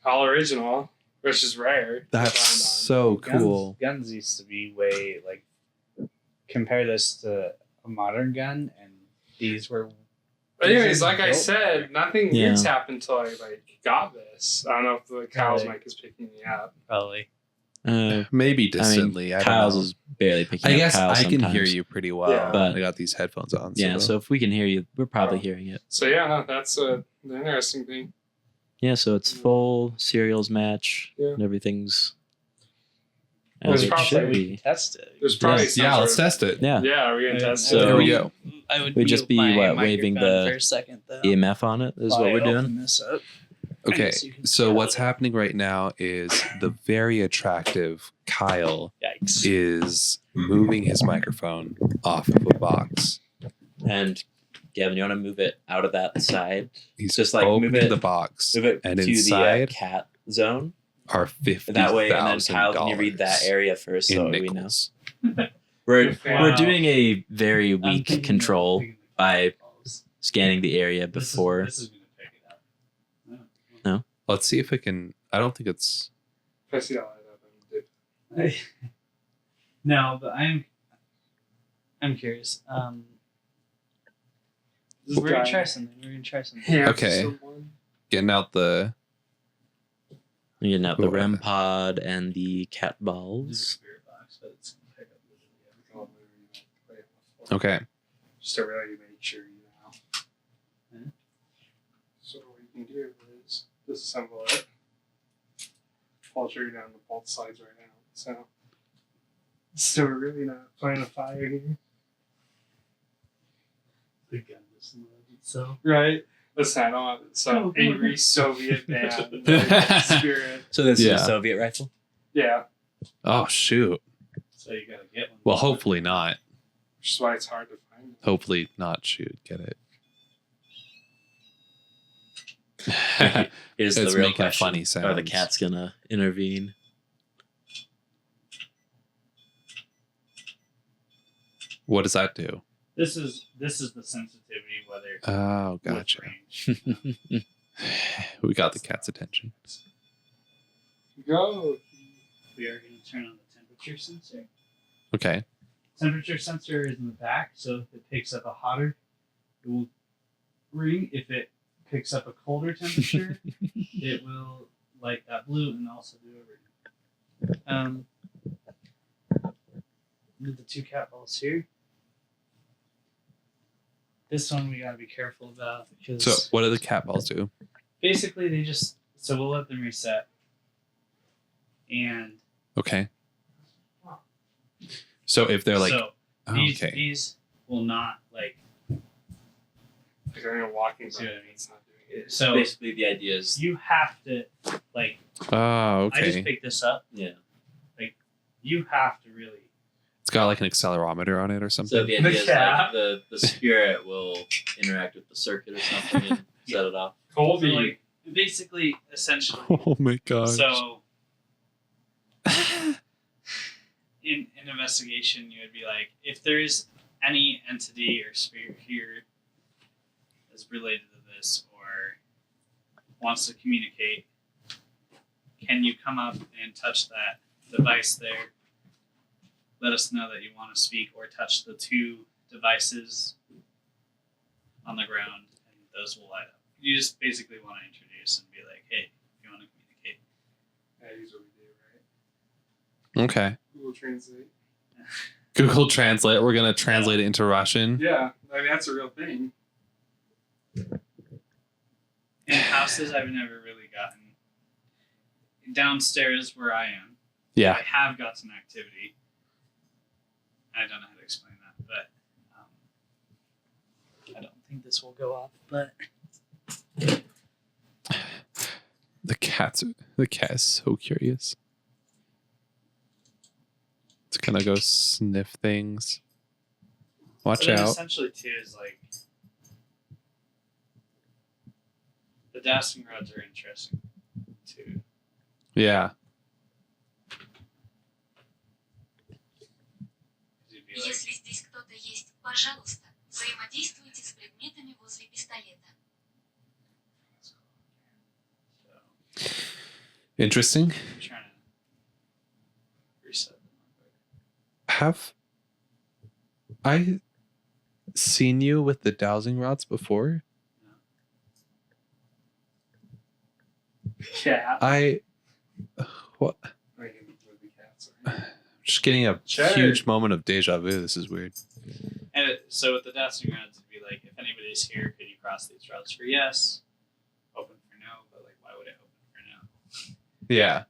all original, which is rare. to That's find so cool. Guns used to be way compare this to a modern gun, and these were. But anyways, like I said, nothing weird's happened until I got this. I don't know if the Kyle's mic is picking me up. Probably. Maybe distantly. I Kyle's is barely picking up. I guess Kyle I can sometimes. hear you pretty well. But I got these headphones on. So if we can hear you, we're probably hearing it. So yeah, no, that's an interesting thing. Yeah, so it's full serials match and everything's as it should be. Test it. There's probably let's test it. Yeah. Yeah, we're gonna test it. So there we go. I would We'd just be waving the for a second, though. EMF on it is what we're doing. This up. Okay, So you can so see what's how happening right now is the very attractive Kyle Yikes. is moving his microphone off of a box. And Gavin, you want to move it out of that side? He's Just like opening move it, the box, move it and to the inside cat zone. are $50,000. That way, and then Kyle, can you read that area first so we know? nickels. We're Wow. doing a very I'm weak thinking control of picking the by balls. scanning the area before. This is going to pick it up. Let's see if it can. I don't think it's. If I see that light up, No, but I'm curious. We're gonna try something. yeah, Okay. Getting out the. You're getting out the Cool. REM pod and the cat balls. Okay. Just to really make sure you know. Hmm? So what you can do is disassemble it. Pull the trigger down, the bolt slides right now. So we're really not playing a fire here. The gun just loaded itself. Right? Listen, I don't have some angry Soviet band spirit. So this Yeah. is a Soviet rifle? Yeah. Oh shoot. So you gotta get one. Well, hopefully not. Which is why it's hard to find. Hopefully not shoot. Get it. Here's It's the real making question. funny Are the sounds. cats gonna intervene? What does that do? This is the sensitivity, whether it's Oh, with gotcha. range. We got the cat's attention. Go. We are going to turn on the temperature sensor. Okay. Temperature sensor is in the back, so if it picks up a hotter, it will ring. If it picks up a colder temperature, it will light that blue and also do a ring. With the two cat balls here. This one we gotta be careful about because So what do the cat balls do? basically they just we'll let them reset. And Okay. So if they're like, so oh, okay. these will not Like I'm walking. See what I mean? It's not doing it. so Basically, the idea is you have to Oh, I just okay. picked this up. yeah. You have to really It's got like an accelerometer on it or So something. the idea is cat. like the spirit will interact with the circuit or something and set it off. so Colby. like basically essentially Oh my gosh. so in investigation you would be like if there's any entity or spirit here that's related to this or wants to communicate, can you come up and touch that device there? Let us know that you want to speak or touch the two devices on the ground and those will light up. You just basically want to introduce and be like, hey, if you want to communicate. Yeah, here's what we do, right? Okay. Google Translate. Google Translate. We're gonna translate it into Russian. Yeah, I mean that's a real thing. In houses, I've never really gotten downstairs where I am. Yeah. I have got some activity. I don't know how to explain that, but I don't think this will go off. But The cat is so curious. It's gonna go sniff things. Watch so then out. essentially, too, is like the dowsing rods are interesting too. Yeah. You'd be like, Если здесь кто-то есть, пожалуйста, взаимодействуйте с предметами возле пистолета. so Interesting. I'm trying to reset them. Have I seen you with the dowsing rods before. Yeah. What? Just getting a huge moment of deja vu. This is weird. And so with the dowsing rods, it'd be like, if anybody's here, could you cross these routes for yes? Open for no, but like, why would it open for no? Yeah.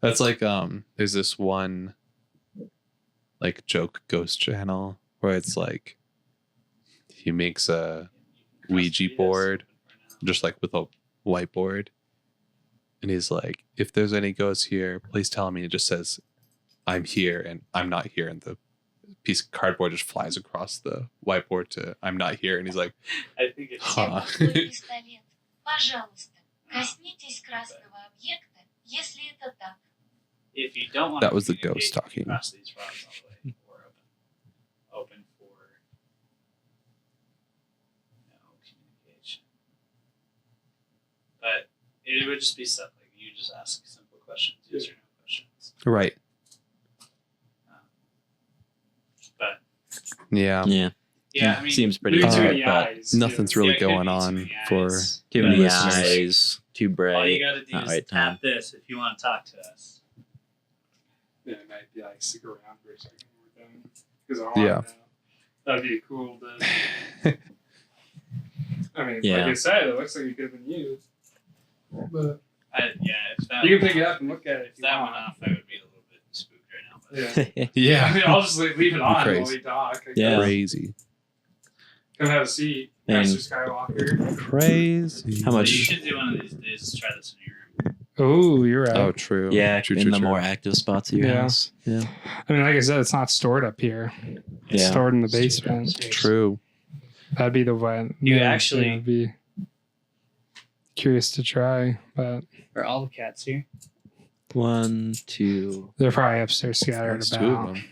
That's like there's this one like joke ghost channel where it's like he makes a Ouija board just like with a whiteboard, and he's like, if there's any ghosts here, please tell me. It just says I'm here and I'm not here, and the piece of cardboard just flies across the whiteboard to I'm not here, and he's like, I think it's huh. Пистолет. Пожалуйста, коснитесь красного объекта, если это так. if you don't want That to was the communicate, ghost talking. cross these rods all the way or open for no communication. But it would just be stuff like you just ask simple questions, yes or no questions. Right. But Yeah. yeah, I mean, Seems pretty too hard, many but eyes. Nothing's yeah, really it could going be too on many for eyes. too But many listeners, eyes, too bright. all you gotta do not is right time. tap this if you want to talk to us. Yeah, it might be like stick around for a second with them because I want Yeah. to know. That'd be cool to. I mean, Yeah. like I said, it looks like it could have been used. But If that you can pick it up and look at it. if that went off, I would be a little bit spooked right now. But Yeah. Yeah. I mean, I'll just leave it on while Crazy. we talk. I Yeah. guess. Crazy. Come have a seat. And- Master Skywalker. Crazy. How you much? should do one of these days. Try this in your room. Oh, you're right. Oh, true. Yeah, True, in true, the true. more active spots of your Yeah. house. Yeah. I mean, like I said, it's not stored up here. It's Yeah. stored in the basement. True. That'd be the one. You yeah, actually- I'd be curious to try, but Are all the cats here? 1, 2. they're probably upstairs scattered That's two of about. them.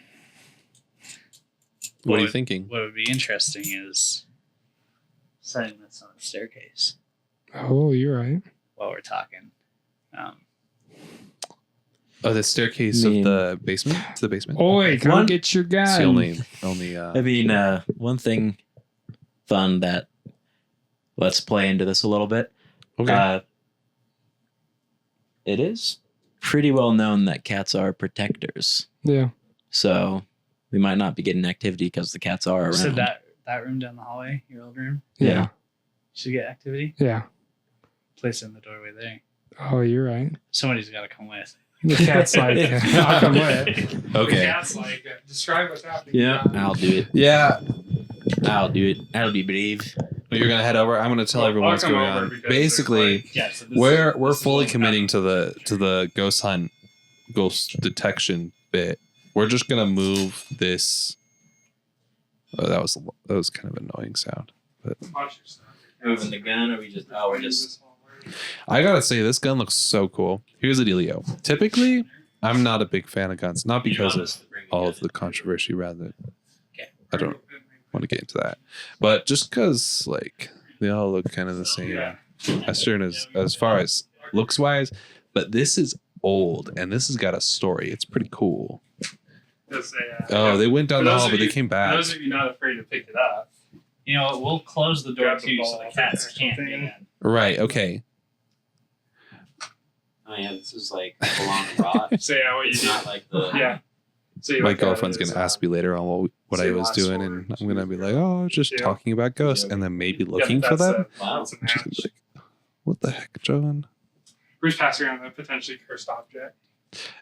What are you would- thinking? What would be interesting is setting this on the staircase Oh, you're right. while we're talking. Oh, the staircase I mean- of the basement? To the basement? Oi, come One- get your gun. It's the only I mean, one thing fun that let's play into this a little bit. okay. It is pretty well known that cats are protectors. Yeah. So we might not be getting activity because the cats are around. So that room down the hallway, your old room, Yeah. Yeah. should get activity. Yeah. Place it in the doorway there. Oh, you're right. Somebody's got to come with. The cat's like, I'll come with. The Okay. cat's like, describe what's happening. Yeah, I'll do it. Yeah. I'll do it. I'll be brave. You're gonna head over. I'm gonna tell Well, everyone I'll what's come going over on. because Basically, there's Yeah, so this we're is fully what committing to the ghost hunt, ghost detection bit. We're just gonna move this. Oh, that was kind of an annoying sound. Watch your stuff. Moving the gun, or we just? Oh, we're just. I gotta say, this gun looks so cool. Here's the dealio. Typically, I'm not a big fan of guns, not because of all of the controversy, rather. I don't want to get into that, but just because like they all look kind of the same, as far as looks wise. But this is old, and this has got a story. It's pretty cool. Oh, they went down the hall, but they came For back. those of you not afraid to pick it up, You know, we'll close the door Grab the too, ball so the off cats the can't actual get thing. in. Right. Okay. Oh yeah, this is like a long rod. so yeah, what you It's do. not like the. Yeah. So you My look at it girlfriend's as, gonna ask me later on what I say was last doing, word. and I'm gonna be like, "Oh, I was just Yeah. talking about ghosts," and then maybe looking for that's them. Wow. That's a She's gonna match. be like, "What the heck, John?" Bruce passing around a potentially cursed object.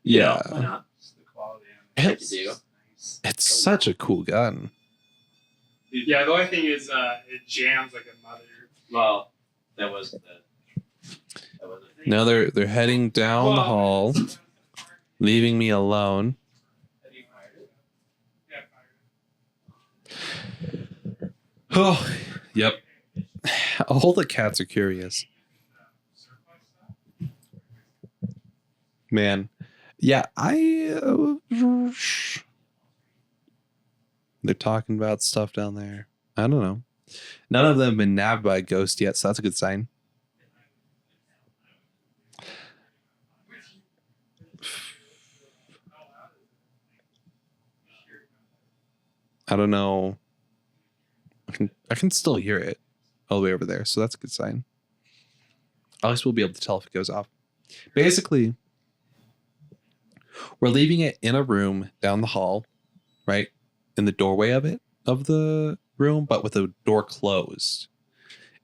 Yeah, Why not? It's the quality of Like it. you do. it's such a cool gun. Yeah, the only thing is it jams like a mother. Well, that was the. That was the thing. Now they're heading down the hall, leaving me alone. Oh, yep. All the cats are curious. Man, yeah, they're talking about stuff down there. I don't know. None of them have been nabbed by a ghost yet, so that's a good sign. I don't know. I can still hear it all the way over there, so that's a good sign. At least we'll be able to tell if it goes off. Basically, we're leaving it in a room down the hall, right? In the doorway of the room, but with the door closed.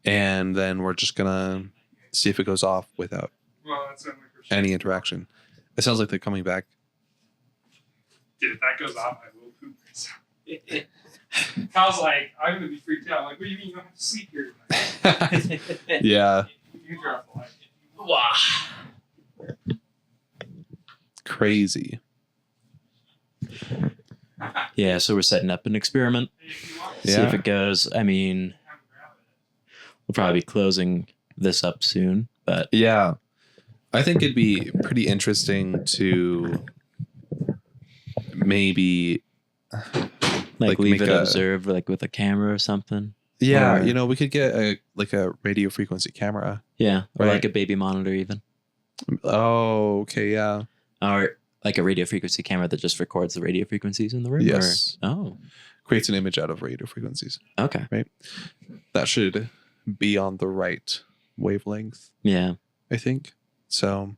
And then we're just gonna see if it goes off without any interaction. It sounds like they're coming back. Dude, if that goes off, I will poop myself. Kyle's like, I'm gonna be freaked out. I'm like, what do you mean you don't have to sleep here tonight? Yeah. You can turn off the light. Wow. Crazy. Yeah, so we're setting up an experiment. See if it goes. I mean, we'll probably be closing this up soon, but yeah, I think it'd be pretty interesting to maybe leave it observe, like with a camera or something. Yeah, or, we could get a radio frequency camera. Yeah, or right? like a baby monitor even. Oh, okay, yeah. Or like a radio frequency camera that just records the radio frequencies in the room. Yes. Or, creates an image out of radio frequencies. Okay. Right. That should be on the right wavelength. Yeah. I think. So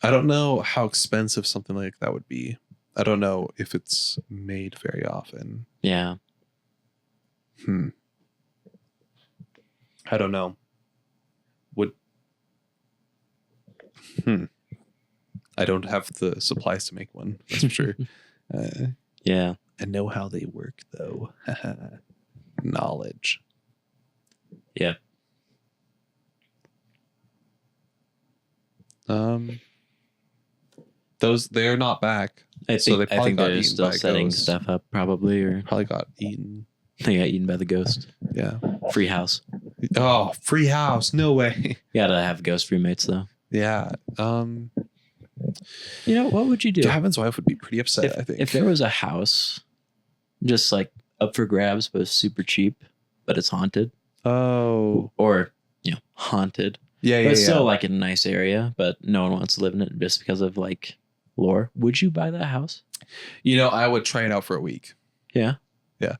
I don't know how expensive something like that would be. I don't know if it's made very often. Yeah. I don't know. I don't have the supplies to make one. That's for sure. Yeah. I know how they work, though. Knowledge. Yeah. They're not back. I think they're still setting stuff up, probably, or probably got eaten. They got eaten by the ghost. Yeah. Free house. Oh, free house. No way. You gotta have ghost roommates, though. Yeah. What would you do? Gavin's wife would be pretty upset, I think. If there was a house just like up for grabs, but super cheap, but it's haunted. Oh. Or, haunted. Yeah, but it's still like in a nice area, but no one wants to live in it just because of like lore. Would you buy that house? I would try it out for a week. Yeah. Yeah.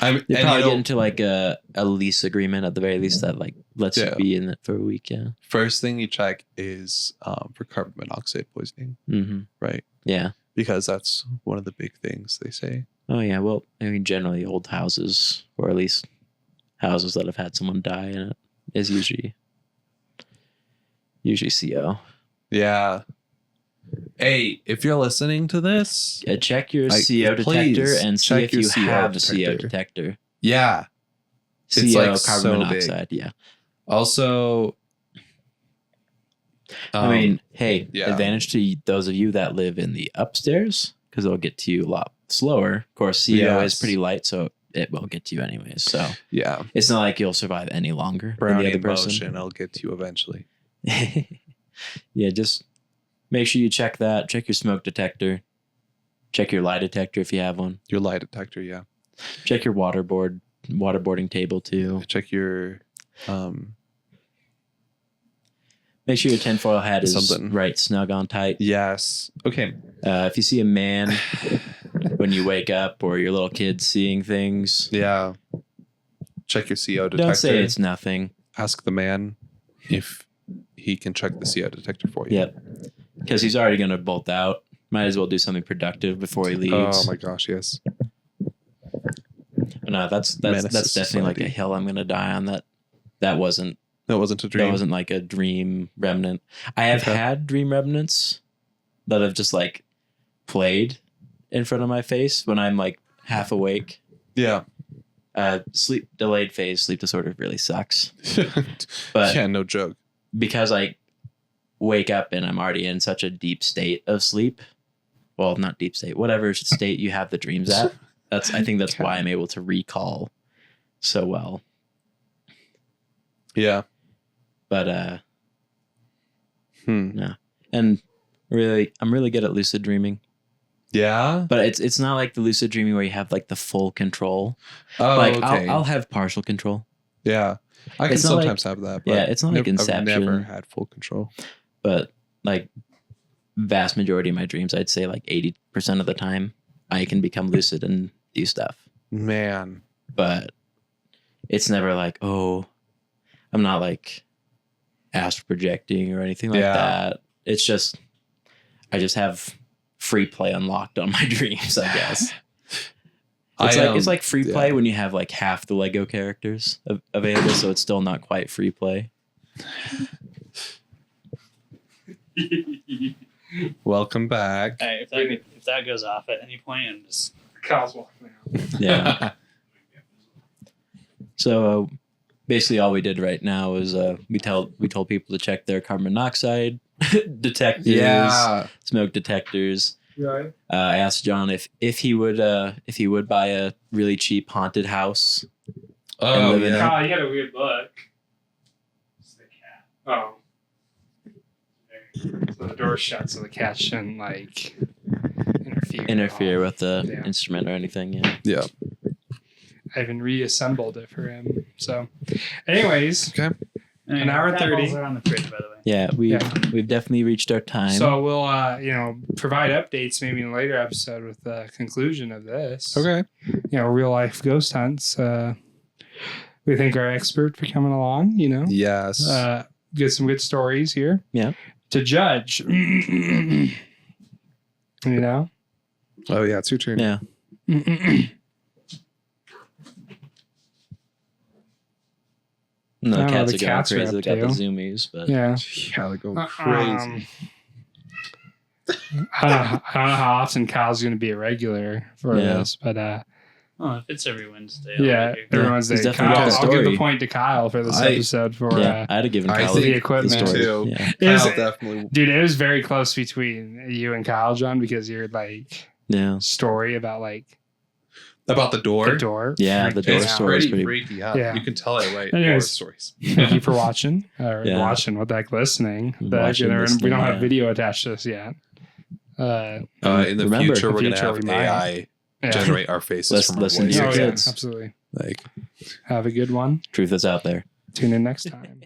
You'd probably get into like a lease agreement at the very least that like lets you be in it for a week. Yeah. First thing you check is for carbon monoxide poisoning. Mm-hmm. Right. Yeah. Because that's one of the big things they say. Oh yeah. Well, I mean, generally old houses, or at least houses that have had someone die in it, is usually CO. Yeah. Hey, if you're listening to this, check your CO detector and see if you have a CO detector. Yeah. CO, carbon monoxide. Big. Yeah. Also, I mean, hey, advantage to those of you that live in the upstairs, because it'll get to you a lot slower. Of course, CO is pretty light, so it will get to you anyways. So yeah, it's not like you'll survive any longer than the other person. person. I'll get to you eventually. Yeah, just make sure you check that. Check your smoke detector. Check your lie detector if you have one. Your lie detector, yeah. Check your waterboarding table too. Check your make sure your tinfoil hat is right snug on tight. Yes. Okay. If you see a man when you wake up, or your little kid seeing things, yeah, check your CO detector. Don't say it's nothing. Ask the man if he can check the CO detector for you. Yep. Because he's already going to bolt out. Might as well do something productive before he leaves. Oh my gosh, yes. But no, that's definitely like a hill I'm going to die on. That wasn't a dream. That wasn't like a dream remnant. I have had dream remnants that have just like played in front of my face when I'm like half awake. Yeah. Sleep delayed phase, sleep disorder really sucks. But yeah, no joke. Because I wake up and I'm already in such a deep state of sleep. Well, not deep state, whatever state you have the dreams at. I think that's why I'm able to recall so well. Yeah. But no. And really, I'm really good at lucid dreaming. Yeah. But it's not like the lucid dreaming where you have like the full control. Oh, like okay. I'll have partial control. Yeah. I can sometimes have that. But yeah, it's not like Inception. I've never had full control. But like vast majority of my dreams, I'd say like 80% of the time, I can become lucid and do stuff. Man. But it's never like, oh, I'm not like astral projecting or anything like that. It's just, I just have free play unlocked on my dreams, I guess. It's like free play when you have like half the Lego characters available, so it's still not quite free play. Welcome back. Hey, if that goes off at any point, I'm just Kyle's walking out. Yeah. So basically, all we did right now is we told people to check their carbon monoxide detectors, smoke detectors. Right. I asked John if he would buy a really cheap haunted house. Oh you had a weird look. It's the cat. Oh. So the door shut, so the cat shouldn't like interfere with the instrument or anything. Yeah. I even reassembled it for him. So, anyways, okay. An hour and 30. Are on the fridge, by the way. Yeah, we've definitely reached our time. So we'll provide updates maybe in a later episode with the conclusion of this. Okay. Real life ghost hunts. We thank our expert for coming along. Yes. Get some good stories here. Yeah. To judge. Oh yeah, it's your turn. Yeah. No, the cats are going crazy. They got the zoomies, but yeah, they're going crazy. I don't know how often Kyle's going to be a regular for this, but if it's every Wednesday, every Wednesday. I'll give the point to Kyle for this episode. I'd have given Kyle the equipment too. Yeah. Kyle definitely, dude. It was very close between you and Kyle, John, because your story about about the door. The door. Yeah, the door story is pretty freaky. Yeah. You can tell I write horror stories. Thank you for watching what the heck, listening. We don't have video attached to this yet. In the future, we're going to have AI generate our faces from our voices. Yeah, absolutely. Have a good one. Truth is out there. Tune in next time.